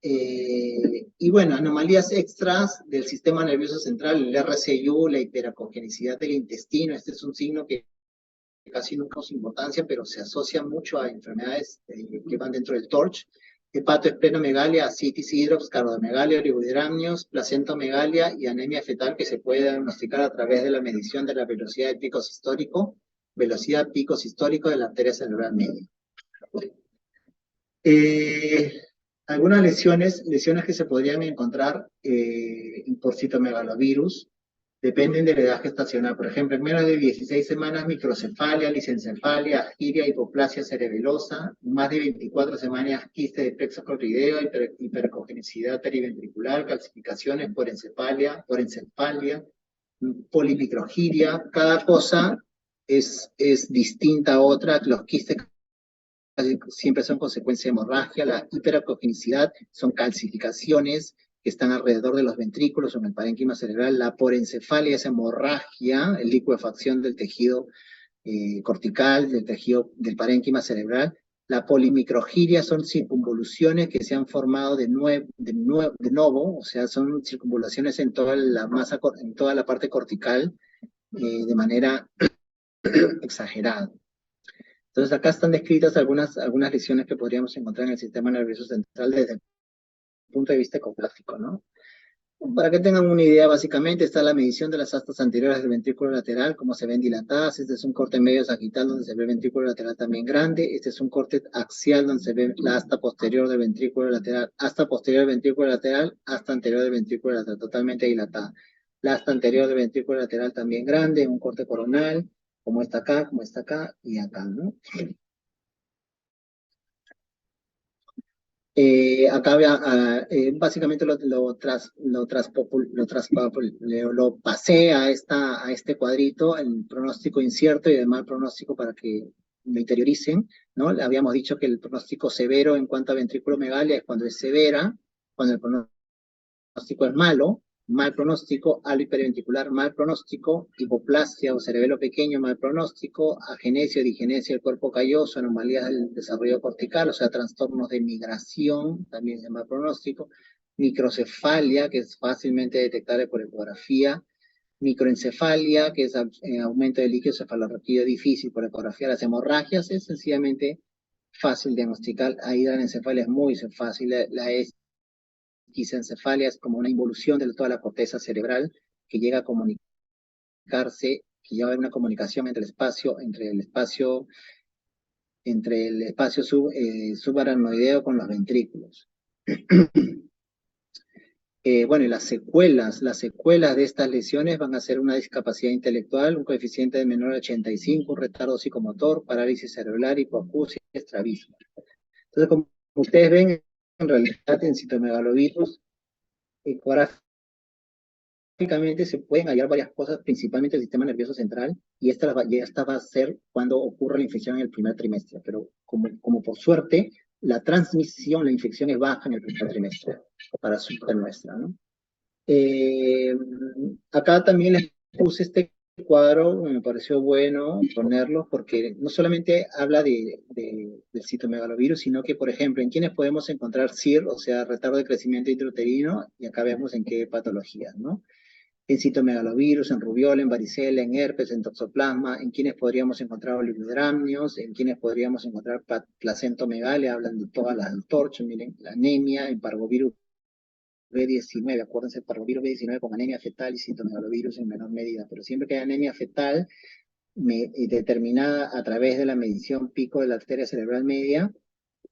Speaker 2: Y bueno, anomalías extras del sistema nervioso central, el RCU, la hiperacogenicidad del intestino, este es un signo que casi nunca es importancia, pero se asocia mucho a enfermedades que van dentro del TORCH. Hepatoesplenomegalia, ascitis hidrops, cardiomegalia, oligodramnios, placentamegalia y anemia fetal que se puede diagnosticar a través de la medición de la velocidad de pico sistólico, velocidad pico sistólico de la arteria cerebral media. Algunas lesiones que se podrían encontrar por citomegalovirus, dependen de la edad gestacional. Por ejemplo, en menos de 16 semanas, microcefalia, lisencefalia, agiria, hipoplasia cerebelosa, más de 24 semanas, quiste de plexo corrideo, hipercogenicidad periventricular, calcificaciones por encefalia, polimicrogiria. Cada cosa es distinta a otra. Los quistes siempre son consecuencia de hemorragia. La hiperacogenicidad son calcificaciones que están alrededor de los ventrículos o en el parénquima cerebral. La porencefalia es hemorragia, licuefacción del tejido cortical, del tejido del parénquima cerebral. La polimicrogiria son circunvoluciones que se han formado de nuevo, o sea, son circunvoluciones en toda la masa, en toda la parte cortical, de manera exagerada. Entonces acá están descritas algunas lesiones que podríamos encontrar en el sistema nervioso central desde el punto de vista ecográfico, ¿no? Para que tengan una idea, básicamente está la medición de las astas anteriores del ventrículo lateral, cómo se ven dilatadas. Este es un corte medio sagital donde se ve el ventrículo lateral también grande. Este es un corte axial donde se ve la asta posterior del ventrículo lateral, asta posterior del ventrículo lateral, asta anterior del ventrículo lateral, totalmente dilatada. La asta anterior del ventrículo lateral también grande, un corte coronal, como está acá y acá, ¿no? Básicamente lo pasé a este cuadrito, el pronóstico incierto y el mal pronóstico para que lo interioricen, ¿no? Habíamos dicho que el pronóstico severo en cuanto a ventriculomegalia es cuando es severa, cuando el pronóstico es malo, mal pronóstico, halo hiperventricular, mal pronóstico, hipoplasia o cerebelo pequeño, mal pronóstico, agenesia o digenesia del cuerpo calloso, anomalías del desarrollo cortical, o sea, trastornos de migración, también es mal pronóstico, microcefalia, que es fácilmente detectable por ecografía, microencefalia, que es aumento del líquido cefalorraquídeo difícil por ecografía, las hemorragias es sencillamente fácil diagnosticar, ahí la encefalia es muy fácil, la esquizencefalia es como una involución de toda la corteza cerebral que llega a comunicarse, que lleva una comunicación entre el espacio subaracnoideo con los ventrículos. Bueno, y las secuelas de estas lesiones van a ser una discapacidad intelectual, un coeficiente de menor de 85, un retardo psicomotor, parálisis cerebral, hipoacusia y estrabismo. Entonces, como ustedes ven, en realidad en citomegalovirus, ecográficamente se pueden hallar varias cosas, principalmente el sistema nervioso central, y esta va a ser cuando ocurre la infección en el primer trimestre, pero como por suerte, la transmisión, la infección es baja en el primer trimestre, para suerte nuestra, ¿no? Acá también les puse este cuadro, me pareció bueno ponerlo, porque no solamente habla del citomegalovirus, sino que, por ejemplo, en quienes podemos encontrar CIR, o sea, retardo de crecimiento intrauterino, y acá vemos en qué patologías, ¿no? En citomegalovirus, en rubiola, en varicela, en herpes, en toxoplasma, en quienes podríamos encontrar oligodramnios, en quienes podríamos encontrar placentomegalia, hablan de todas las antorchas, miren, la anemia, en parvovirus B19, acuérdense, parvovirus B19 con anemia fetal y citomegalovirus en menor medida, pero siempre que hay anemia fetal, determinada a través de la medición pico de la arteria cerebral media,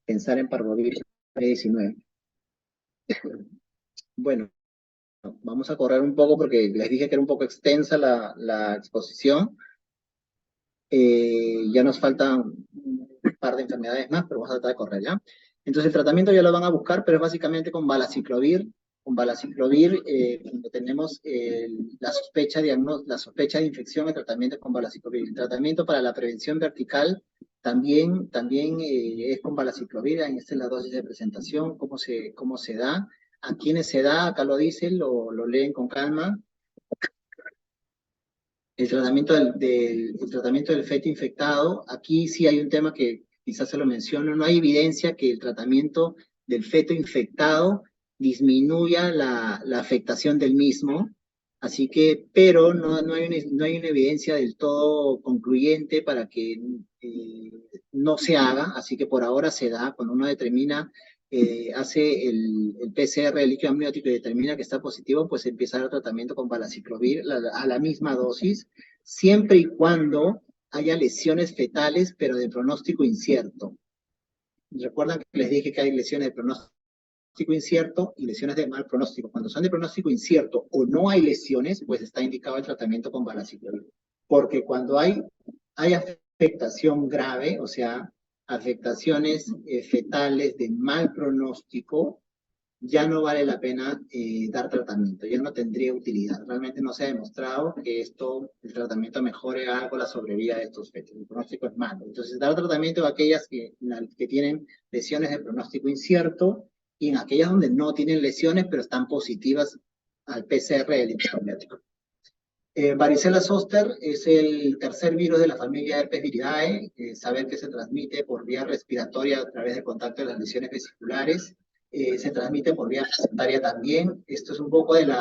Speaker 2: pensar en parvovirus B19. Bueno, vamos a correr un poco porque les dije que era un poco extensa la exposición. Ya nos faltan un par de enfermedades más, pero vamos a tratar de correr, ¿ya? Entonces el tratamiento ya lo van a buscar, pero es básicamente con valaciclovir. Con valaciclovir, cuando tenemos la sospecha de infección, el tratamiento es con valaciclovir. El tratamiento para la prevención vertical también es con valaciclovir. Esta es la dosis de presentación, cómo se da. A quienes se da, acá lo dicen, lo leen con calma. El tratamiento del feto infectado, aquí sí hay un tema que quizás se lo menciono, no hay evidencia que el tratamiento del feto infectado disminuya la afectación del mismo, así que, pero no hay una evidencia del todo concluyente para que no se haga, así que por ahora se da, cuando uno determina hace el PCR, el líquido amniótico, y determina que está positivo, pues empieza el tratamiento con valaciclovir a la misma dosis, siempre y cuando haya lesiones fetales, pero de pronóstico incierto. Recuerdan que les dije que hay lesiones de pronóstico incierto y lesiones de mal pronóstico. Cuando son de pronóstico incierto o no hay lesiones, pues está indicado el tratamiento con valaciclovir. Porque cuando hay afectación grave, o sea, afectaciones fetales de mal pronóstico, ya no vale la pena dar tratamiento, ya no tendría utilidad. Realmente no se ha demostrado que el tratamiento mejore algo la sobrevida de estos fetos. El pronóstico es malo. Entonces, dar tratamiento a aquellas que tienen lesiones de pronóstico incierto y en aquellas donde no tienen lesiones, pero están positivas al PCR del líquido amniótico. Varicela zoster es el tercer virus de la familia Herpes viridae, saber que se transmite por vía respiratoria a través del contacto de las lesiones vesiculares, se transmite por vía placentaria también. Esto es un poco de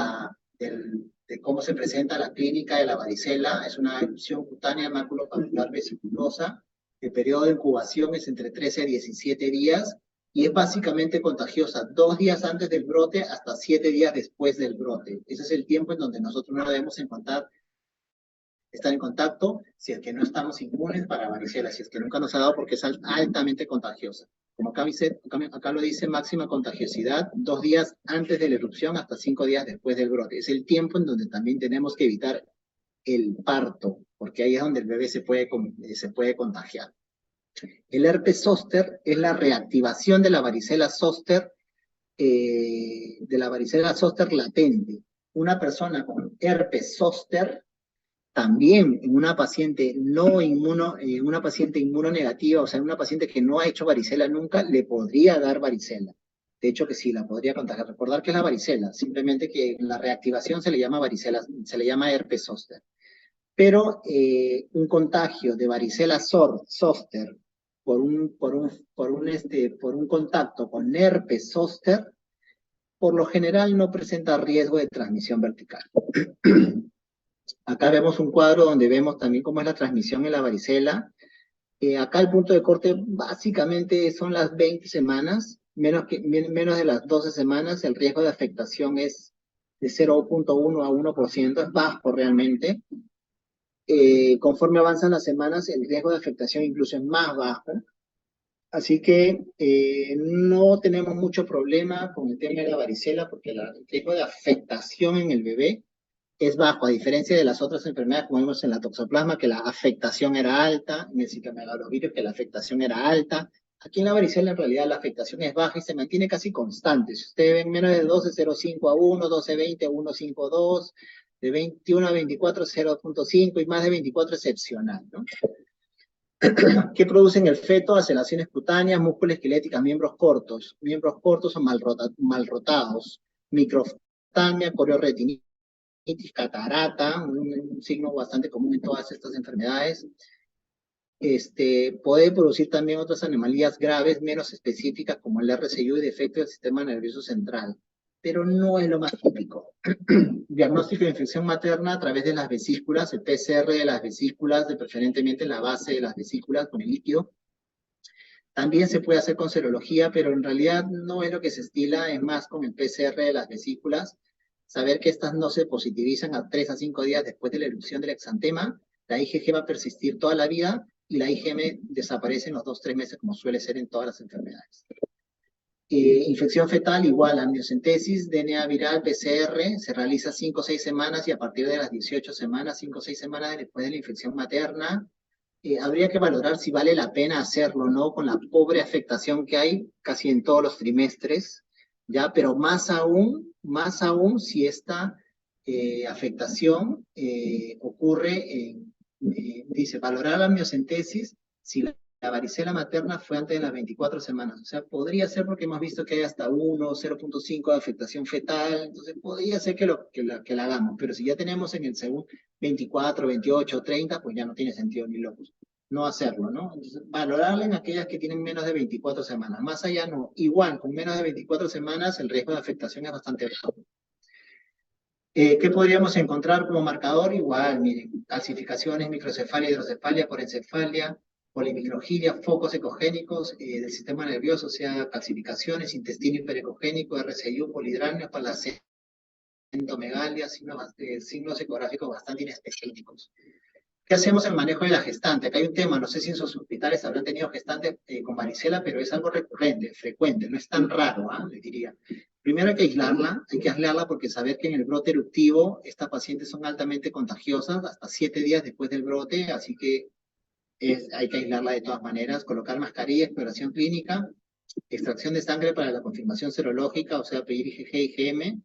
Speaker 2: cómo se presenta la clínica de la varicela, es una erupción cutánea maculopapular vesiculosa, el periodo de incubación es entre 13 a 17 días, y es básicamente contagiosa 2 días antes del brote hasta 7 días después del brote. Ese es el tiempo en donde nosotros no debemos estar en contacto si es que no estamos inmunes para varicela, si es que nunca nos ha dado porque es altamente contagiosa. Como acá lo dice, máxima contagiosidad 2 días antes de la erupción hasta 5 días después del brote. Es el tiempo en donde también tenemos que evitar el parto, porque ahí es donde el bebé se puede contagiar. El herpes zóster es la reactivación de la varicela zóster, latente. Una persona con herpes zóster, también en una paciente una paciente inmunonegativa, o sea, en una paciente que no ha hecho varicela nunca, le podría dar varicela. De hecho que sí, la podría contagiar. Recordar que es la varicela, simplemente que la reactivación se le llama varicela, se le llama herpes zóster. Pero un contagio de varicela zóster por un contacto con herpes zóster, por lo general no presenta riesgo de transmisión vertical. Acá vemos un cuadro donde vemos también cómo es la transmisión en la varicela. Acá el punto de corte básicamente son las 20 semanas, menos de las 12 semanas, el riesgo de afectación es de 0.1 a 1%, es bajo realmente. Conforme avanzan las semanas, el riesgo de afectación incluso es más bajo. Así que no tenemos mucho problema con el tema de la varicela porque el riesgo de afectación en el bebé es bajo, a diferencia de las otras enfermedades, como vimos en la toxoplasma, que la afectación era alta, en el citomegalovirus, que la afectación era alta. Aquí en la varicela, en realidad, la afectación es baja y se mantiene casi constante. Si ustedes ven menos de 12, 0.5 a 1, 12, 20 a 1.52, de 21 a 24, 0.5 y más de 24 excepcional, ¿no? ¿Qué producen el feto? Aceleraciones cutáneas, músculo esqueléticas, miembros cortos o malrotados, microftalmia, corioretinitis, catarata, un signo bastante común en todas estas enfermedades. Puede producir también otras anomalías graves, menos específicas, como el RCU y defecto del sistema nervioso central, pero no es lo más típico. Diagnóstico de infección materna a través de las vesículas, el PCR de las vesículas, preferentemente en la base de las vesículas con el líquido. También se puede hacer con serología, pero en realidad no es lo que se estila, es más con el PCR de las vesículas. Saber que estas no se positivizan a 3 a 5 días después de la erupción del exantema, la IgG va a persistir toda la vida y la IgM desaparece en los 2-3 meses, como suele ser en todas las enfermedades. Infección fetal igual, amniocentesis, DNA viral, PCR, se realiza 5 o 6 semanas y a partir de las 18 semanas, 5 o 6 semanas después de la infección materna, habría que valorar si vale la pena hacerlo o no, con la pobre afectación que hay casi en todos los trimestres, ¿ya? Pero más aún si esta afectación ocurre dice, valorar la amniocentesis si la varicela materna fue antes de las 24 semanas. O sea, podría ser porque hemos visto que hay hasta 1, 0.5 de afectación fetal, entonces podría ser que la hagamos, pero si ya tenemos en el segundo 24, 28, 30, pues ya no tiene sentido ni locos no hacerlo, ¿no? Entonces, valorarla en aquellas que tienen menos de 24 semanas. Más allá no. Igual, con menos de 24 semanas, el riesgo de afectación es bastante bajo. ¿Qué podríamos encontrar como marcador? Igual, miren, calcificaciones, microcefalia, hidrocefalia, porencefalia, polimicrogiria, focos ecogénicos del sistema nervioso, o sea, calcificaciones, intestino hiperecogénico, RCU, polidráneos, placentomegalia, signos ecográficos bastante inespecíficos. ¿Qué hacemos en el manejo de la gestante? Acá hay un tema, no sé si en sus hospitales habrán tenido gestantes con varicela, pero es algo recurrente, frecuente, no es tan raro, les diría. Primero hay que aislarla porque saber que en el brote eruptivo estas pacientes son altamente contagiosas, hasta 7 días después del brote, así que hay que aislarla de todas maneras, colocar mascarilla, exploración clínica, extracción de sangre para la confirmación serológica, o sea, pedir IgG y IgM,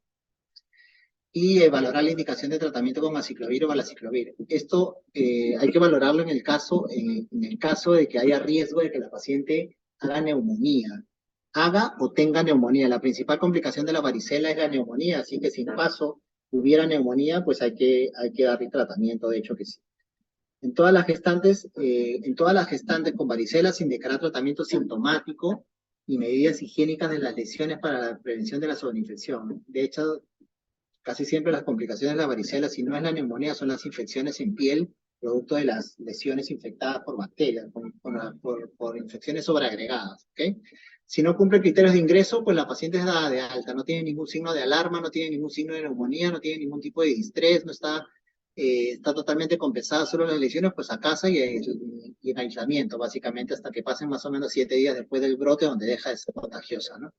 Speaker 2: y valorar la indicación de tratamiento con aciclovir o valaciclovir. Esto hay que valorarlo en el caso de que haya riesgo de que la paciente haga neumonía. Haga o tenga neumonía. La principal complicación de la varicela es la neumonía, así que si en caso hubiera neumonía, pues hay que darle tratamiento, de hecho que sí. En todas las gestantes con varicela se indicará tratamiento sintomático y medidas higiénicas de las lesiones para la prevención de la sobreinfección. De hecho, casi siempre las complicaciones de la varicela, si no es la neumonía, son las infecciones en piel, producto de las lesiones infectadas por bacterias, por infecciones sobreagregadas. ¿Okay? Si no cumple criterios de ingreso, pues la paciente es dada de alta, no tiene ningún signo de alarma, no tiene ningún signo de neumonía, no tiene ningún tipo de distrés, no está, está totalmente compensada solo las lesiones, pues a casa y en aislamiento, básicamente, hasta que pasen más o menos 7 días después del brote, donde deja de ser contagiosa, ¿no?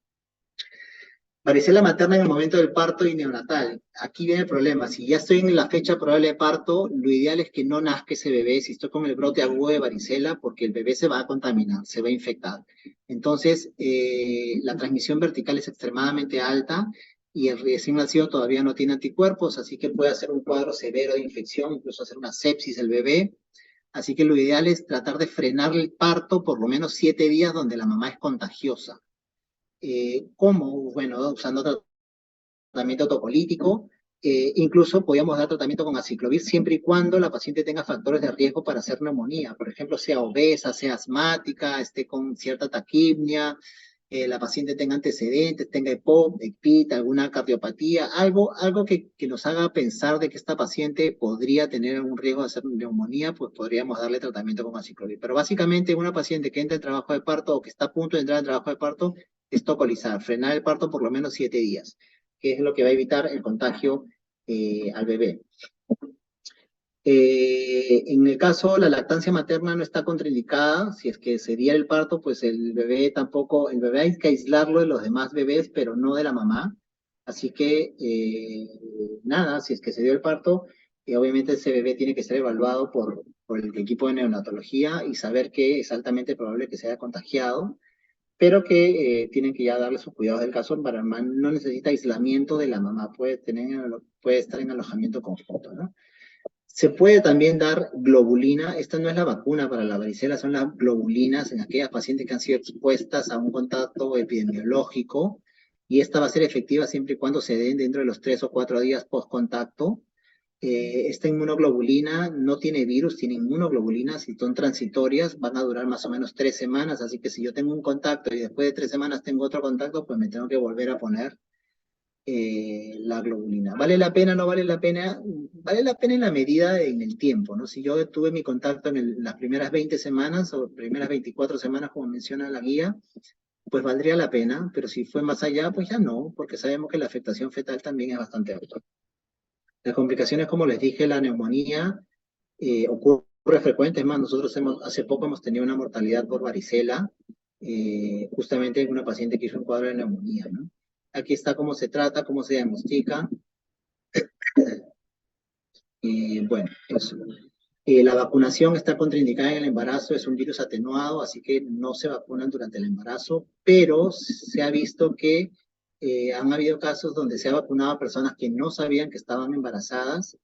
Speaker 2: Varicela materna en el momento del parto y neonatal. Aquí viene el problema. Si ya estoy en la fecha probable de parto, lo ideal es que no nazca ese bebé si estoy con el brote agudo de varicela, porque el bebé se va a contaminar, se va a infectar. Entonces, la transmisión vertical es extremadamente alta y el recién nacido todavía no tiene anticuerpos, así que puede hacer un cuadro severo de infección, incluso hacer una sepsis el bebé. Así que lo ideal es tratar de frenar el parto por lo menos 7 días donde la mamá es contagiosa. ¿Cómo? Bueno, usando tratamiento tocolítico, incluso podíamos dar tratamiento con aciclovir siempre y cuando la paciente tenga factores de riesgo para hacer neumonía, por ejemplo, sea obesa, sea asmática, esté con cierta taquipnia, la paciente tenga antecedentes, tenga EPOC, ECPIT, alguna cardiopatía, algo que nos haga pensar de que esta paciente podría tener algún riesgo de hacer neumonía, pues podríamos darle tratamiento con aciclovir. Pero básicamente una paciente que entra en trabajo de parto o que está a punto de entrar en trabajo de parto es tocolizar, frenar el parto por lo menos 7 días, que es lo que va a evitar el contagio al bebé. En el caso, la lactancia materna no está contraindicada. Si es que se diera el parto, pues el bebé tampoco, el bebé hay que aislarlo de los demás bebés, pero no de la mamá. Así que, nada, si es que se dio el parto, obviamente ese bebé tiene que ser evaluado por el equipo de neonatología y saber que es altamente probable que se haya contagiado, pero que tienen que ya darle sus cuidados del caso. Para no necesita aislamiento de la mamá, puede estar en alojamiento conjunto, ¿no? Se puede también dar globulina. Esta no es la vacuna para la varicela, son las globulinas en aquellas pacientes que han sido expuestas a un contacto epidemiológico, y esta va a ser efectiva siempre y cuando se den dentro de los 3 o 4 días post contacto. Esta inmunoglobulina no tiene virus, tiene inmunoglobulinas y son transitorias, van a durar más o menos 3 semanas, así que si yo tengo un contacto y después de 3 semanas tengo otro contacto, pues me tengo que volver a poner la globulina. ¿Vale la pena o no vale la pena? Vale la pena en la medida, en el tiempo, ¿no? Si yo tuve mi contacto en las primeras 20 semanas o primeras 24 semanas, como menciona la guía, pues valdría la pena, pero si fue más allá, pues ya no, porque sabemos que la afectación fetal también es bastante alta. Las complicaciones, como les dije, la neumonía ocurre frecuente. Es más, nosotros hace poco hemos tenido una mortalidad por varicela, justamente en una paciente que hizo un cuadro de neumonía, ¿no? Aquí está cómo se trata, cómo se diagnostica. Bueno, eso. La vacunación está contraindicada en el embarazo, es un virus atenuado, así que no se vacunan durante el embarazo, pero se ha visto que han habido casos donde se ha vacunado a personas que no sabían que estaban embarazadas,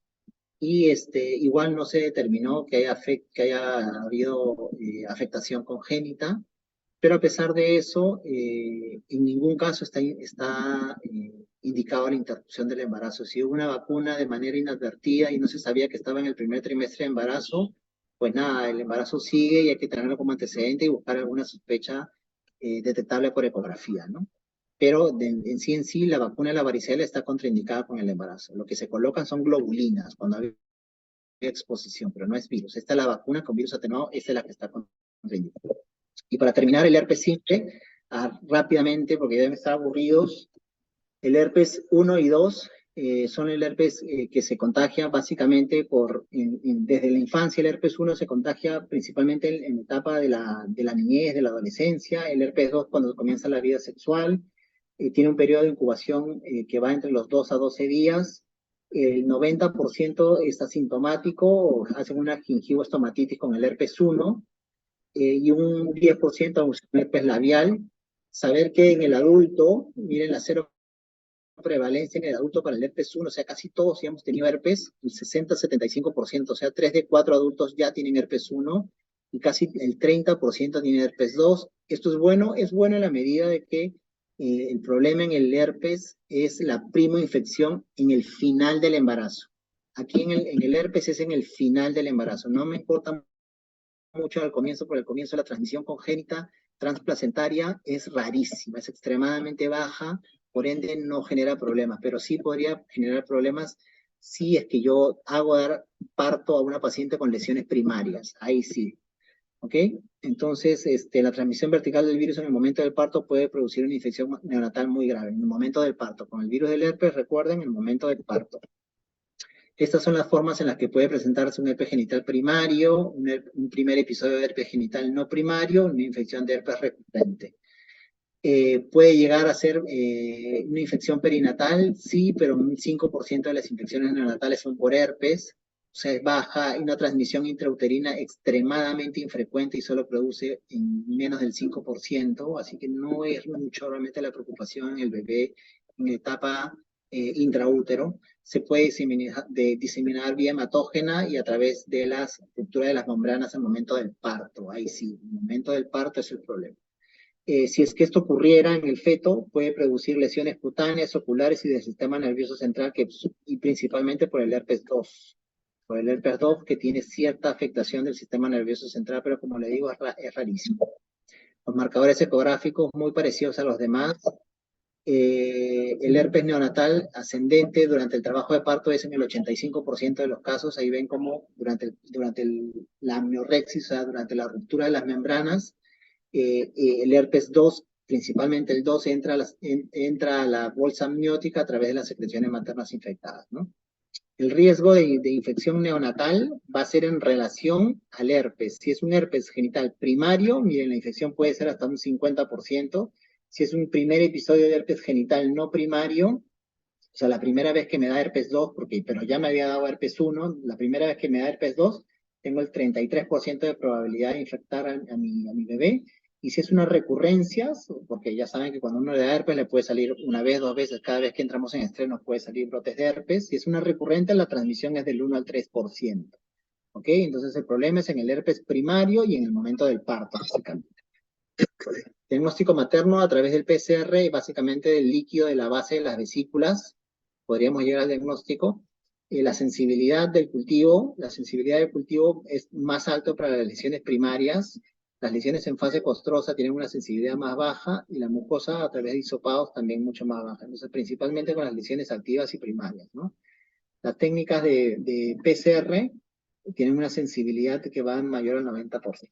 Speaker 2: y igual no se determinó que haya habido afectación congénita, pero a pesar de eso, en ningún caso está indicado la interrupción del embarazo. Si hubo una vacuna de manera inadvertida y no se sabía que estaba en el primer trimestre de embarazo, pues nada, el embarazo sigue y hay que tenerlo como antecedente y buscar alguna sospecha detectable por ecografía, ¿no? Pero en sí, la vacuna de la varicela está contraindicada con el embarazo. Lo que se colocan son globulinas cuando hay exposición, pero no es virus. Esta es la vacuna con virus atenuado, esta es la que está contraindicada. Y para terminar, el herpes simple, rápidamente, porque deben estar aburridos. El herpes 1 y 2 son el herpes que se contagia básicamente desde la infancia. El herpes 1 se contagia principalmente en la etapa de la niñez, de la adolescencia. El herpes 2 cuando comienza la vida sexual. Tiene un periodo de incubación que va entre los 2 a 12 días. El 90% es asintomático, hacen una gingivoestomatitis con el herpes 1, y un 10% un herpes labial. Saber que en el adulto, miren la cero prevalencia en el adulto para el herpes 1, o sea, casi todos ya hemos tenido herpes, el 60-75%, o sea, 3 de 4 adultos ya tienen herpes 1 y casi el 30% tienen herpes 2. Esto es bueno en la medida de que el problema en el herpes es la primoinfección en el final del embarazo. Aquí en el herpes es en el final del embarazo. No me importa mucho al comienzo, porque al comienzo la transmisión congénita transplacentaria es rarísima, es extremadamente baja, por ende no genera problemas, pero sí podría generar problemas si es que yo hago dar parto a una paciente con lesiones primarias, ahí sí, ¿ok? Entonces, la transmisión vertical del virus en el momento del parto puede producir una infección neonatal muy grave, en el momento del parto. Con el virus del herpes, recuerden, en el momento del parto. Estas son las formas en las que puede presentarse un herpes genital primario, un primer episodio de herpes genital no primario, una infección de herpes recurrente. Puede llegar a ser una infección perinatal, sí, pero un 5% de las infecciones neonatales son por herpes, o sea, es baja, y una transmisión intrauterina extremadamente infrecuente y solo produce en menos del 5%, así que no es mucho realmente la preocupación en el bebé en etapa intraútero. Se puede diseminar vía hematógena y a través de la ruptura de las membranas al momento del parto. Ahí sí, el momento del parto es el problema. Si es que esto ocurriera en el feto, puede producir lesiones cutáneas, oculares y del sistema nervioso central, y principalmente por el herpes 2. Por el herpes 2 que tiene cierta afectación del sistema nervioso central, pero como le digo, es rarísimo. Los marcadores ecográficos muy parecidos a los demás. El herpes neonatal ascendente durante el trabajo de parto es en el 85% de los casos. Ahí ven cómo la amniorexis, o sea, durante la ruptura de las membranas, el herpes 2, principalmente el 2, entra a la bolsa amniótica a través de las secreciones maternas infectadas, ¿no? El riesgo de infección neonatal va a ser en relación al herpes. Si es un herpes genital primario, miren, la infección puede ser hasta un 50%. Si es un primer episodio de herpes genital no primario, o sea, la primera vez que me da herpes 2, pero ya me había dado herpes 1, la primera vez que me da herpes 2, tengo el 33% de probabilidad de infectar a mi bebé. Y si es una recurrencia, porque ya saben que cuando uno le da herpes le puede salir una vez, dos veces, cada vez que entramos en estrés nos puede salir brotes de herpes. Si es una recurrente, la transmisión es del 1 al 3%. ¿Ok? Entonces el problema es en el herpes primario y en el momento del parto, básicamente. Diagnóstico materno a través del PCR, básicamente del líquido de la base de las vesículas, podríamos llegar al diagnóstico. La sensibilidad del cultivo es más alto para las lesiones primarias. Las lesiones en fase costrosa tienen una sensibilidad más baja y la mucosa a través de hisopados también mucho más baja. Entonces, principalmente con las lesiones activas y primarias, ¿no? Las técnicas de PCR tienen una sensibilidad que va mayor al 90%.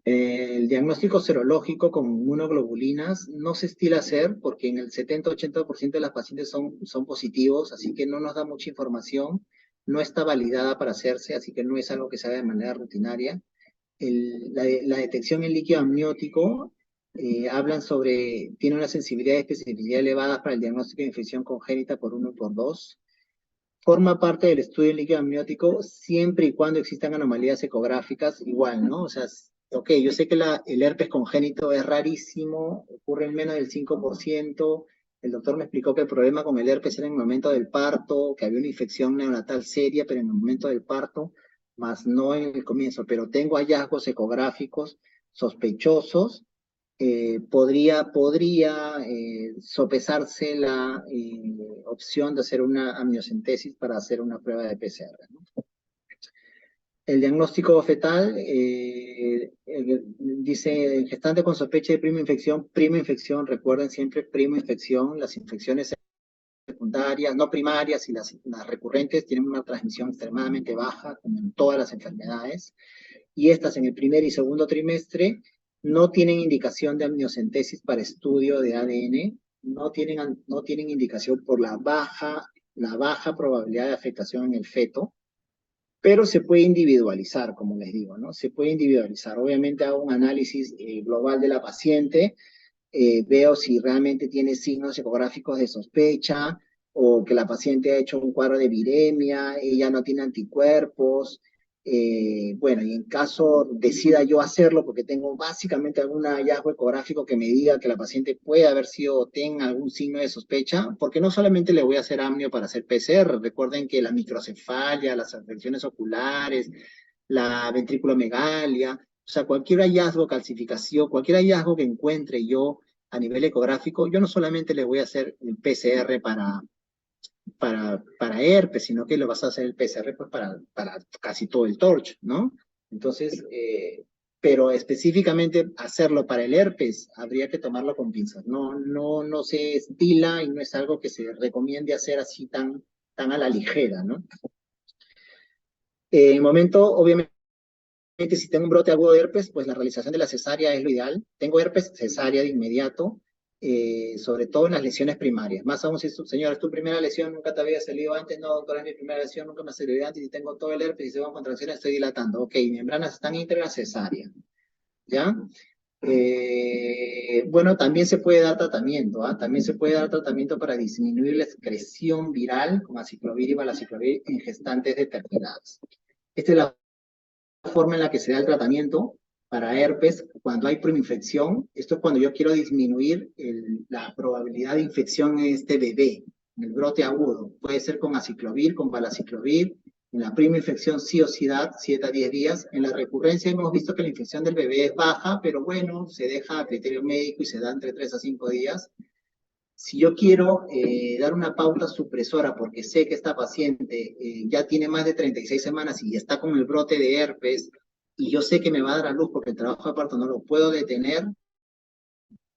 Speaker 2: El diagnóstico serológico con inmunoglobulinas no se estila hacer porque en el 70-80% de las pacientes son positivos, así que no nos da mucha información, no está validada para hacerse, así que no es algo que se haga de manera rutinaria. La detección en líquido amniótico tiene una sensibilidad y especificidad elevadas para el diagnóstico de infección congénita por 1 y por 2. Forma parte del estudio en líquido amniótico siempre y cuando existan anomalías ecográficas, igual, ¿no? O sea, ok, yo sé que el herpes congénito es rarísimo, ocurre en menos del 5%. El doctor me explicó que el problema con el herpes era en el momento del parto, que había una infección neonatal seria, pero en el momento del parto, más no en el comienzo. Pero tengo hallazgos ecográficos sospechosos. Podría sopesarse la opción de hacer una amniocentesis para hacer una prueba de PCR, ¿no? El diagnóstico fetal dice gestante con sospecha de prima infección, recuerden siempre prima infección, las infecciones secundarias, no primarias y las recurrentes tienen una transmisión extremadamente baja, como en todas las enfermedades, y estas en el primer y segundo trimestre no tienen indicación de amniocentesis para estudio de ADN, no tienen indicación por la baja probabilidad de afectación en el feto, pero se puede individualizar, como les digo, ¿no? Se puede individualizar. Obviamente hago un análisis global de la paciente, veo si realmente tiene signos ecográficos de sospecha o que la paciente ha hecho un cuadro de viremia, ella no tiene anticuerpos. Bueno, y en caso decida yo hacerlo porque tengo básicamente algún hallazgo ecográfico que me diga que la paciente puede haber sido o tenga algún signo de sospecha, porque no solamente le voy a hacer amnio para hacer PCR, recuerden que la microcefalia, las afecciones oculares, la ventriculomegalia, o sea, cualquier hallazgo, calcificación, cualquier hallazgo que encuentre yo a nivel ecográfico, yo no solamente le voy a hacer el PCR para herpes, sino que lo vas a hacer el PCR pues, para casi todo el TORCH, ¿no? Entonces, pero específicamente hacerlo para el herpes, habría que tomarlo con pinzas. No se estila y no es algo que se recomiende hacer así tan a la ligera, ¿no? En el momento, obviamente, si tengo un brote agudo de herpes, pues la realización de la cesárea es lo ideal. Tengo herpes, cesárea de inmediato, sobre todo en las lesiones primarias. Más aún si, señora, es tu primera lesión, nunca te había salido antes. No, doctora, es mi primera lesión, nunca me ha salido antes y tengo todo el herpes y se van contracciones, estoy dilatando. Ok, membranas están íntegras, cesárea. ¿Ya? Bueno, también se puede dar tratamiento, ¿ah? También se puede dar tratamiento para disminuir la excreción viral con aciclovir y valaciclovir en gestantes determinadas. Esta es la forma en la que se da el tratamiento para herpes cuando hay preinfección. Esto es cuando yo quiero disminuir la probabilidad de infección en este bebé, en el brote agudo. Puede ser con aciclovir, con valaciclovir. En la prima infección sí o sí da 7 a 10 días. En la recurrencia hemos visto que la infección del bebé es baja, pero bueno, se deja a criterio médico y se da entre 3 a 5 días. Si yo quiero dar una pauta supresora porque sé que esta paciente ya tiene más de 36 semanas y está con el brote de herpes y yo sé que me va a dar a luz porque el trabajo de parto no lo puedo detener,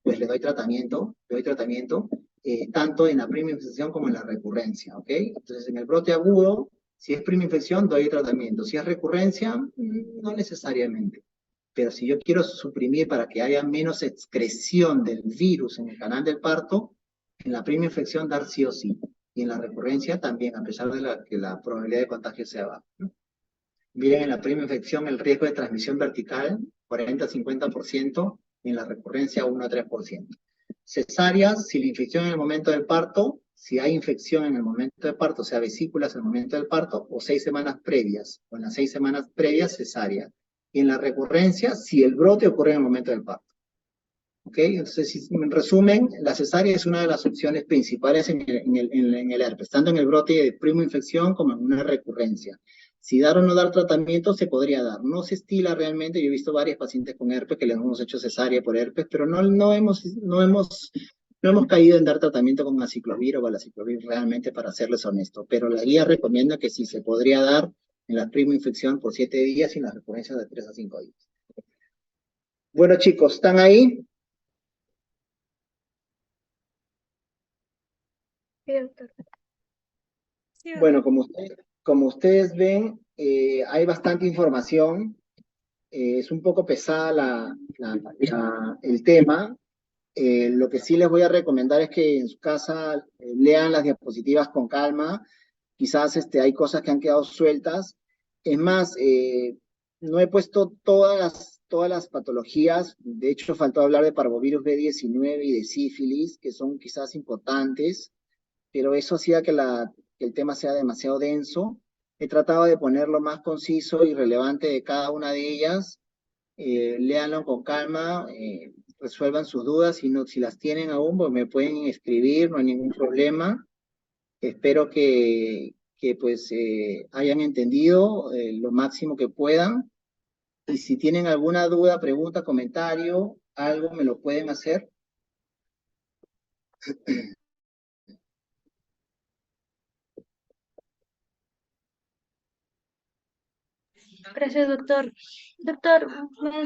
Speaker 2: pues le doy tratamiento tanto en la prima infección como en la recurrencia, ¿ok? Entonces, en el brote agudo, si es prima infección, doy tratamiento. Si es recurrencia, no necesariamente. Pero si yo quiero suprimir para que haya menos excreción del virus en el canal del parto, en la prima infección dar sí o sí. Y en la recurrencia también, a pesar de que la probabilidad de contagio sea baja, ¿no? Bien, en la prima infección el riesgo de transmisión vertical, 40-50%, en la recurrencia 1 a 3%. Cesáreas, si la infección en el momento del parto, si hay infección en el momento del parto, o sea, vesículas en el momento del parto, o 6 semanas previas, o en las 6 semanas previas, cesárea. Y en la recurrencia, si el brote ocurre en el momento del parto. ¿Ok? Entonces, en resumen, la cesárea es una de las opciones principales en el herpes, tanto en el brote de prima infección como en una recurrencia. Si dar o no dar tratamiento, se podría dar. No se estila realmente. Yo he visto varios pacientes con herpes que les hemos hecho cesárea por herpes, pero no hemos caído en dar tratamiento con aciclovir o valaciclovir realmente, para serles honesto. Pero la guía recomienda que sí se podría dar en la prima infección por 7 días y en las recurrencias de 3 a 5 días. Bueno, chicos, ¿están ahí?
Speaker 3: Sí, doctor. Sí,
Speaker 2: Bueno,
Speaker 3: doctor.
Speaker 2: como ustedes ven, hay bastante información. Es un poco pesada el tema. Lo que sí les voy a recomendar es que en su casa lean las diapositivas con calma. Quizás hay cosas que han quedado sueltas. Es más, no he puesto todas las patologías. De hecho, faltó hablar de parvovirus B19 y de sífilis, que son quizás importantes, pero eso hacía que el tema sea demasiado denso. He tratado de ponerlo más conciso y relevante de cada una de ellas. Léanlo con calma, resuelvan sus dudas, si las tienen aún, pues me pueden escribir, no hay ningún problema. Espero que pues hayan entendido lo máximo que puedan. Y si tienen alguna duda, pregunta, comentario, algo, me lo pueden hacer.
Speaker 3: Gracias, doctor. Doctor, ¿me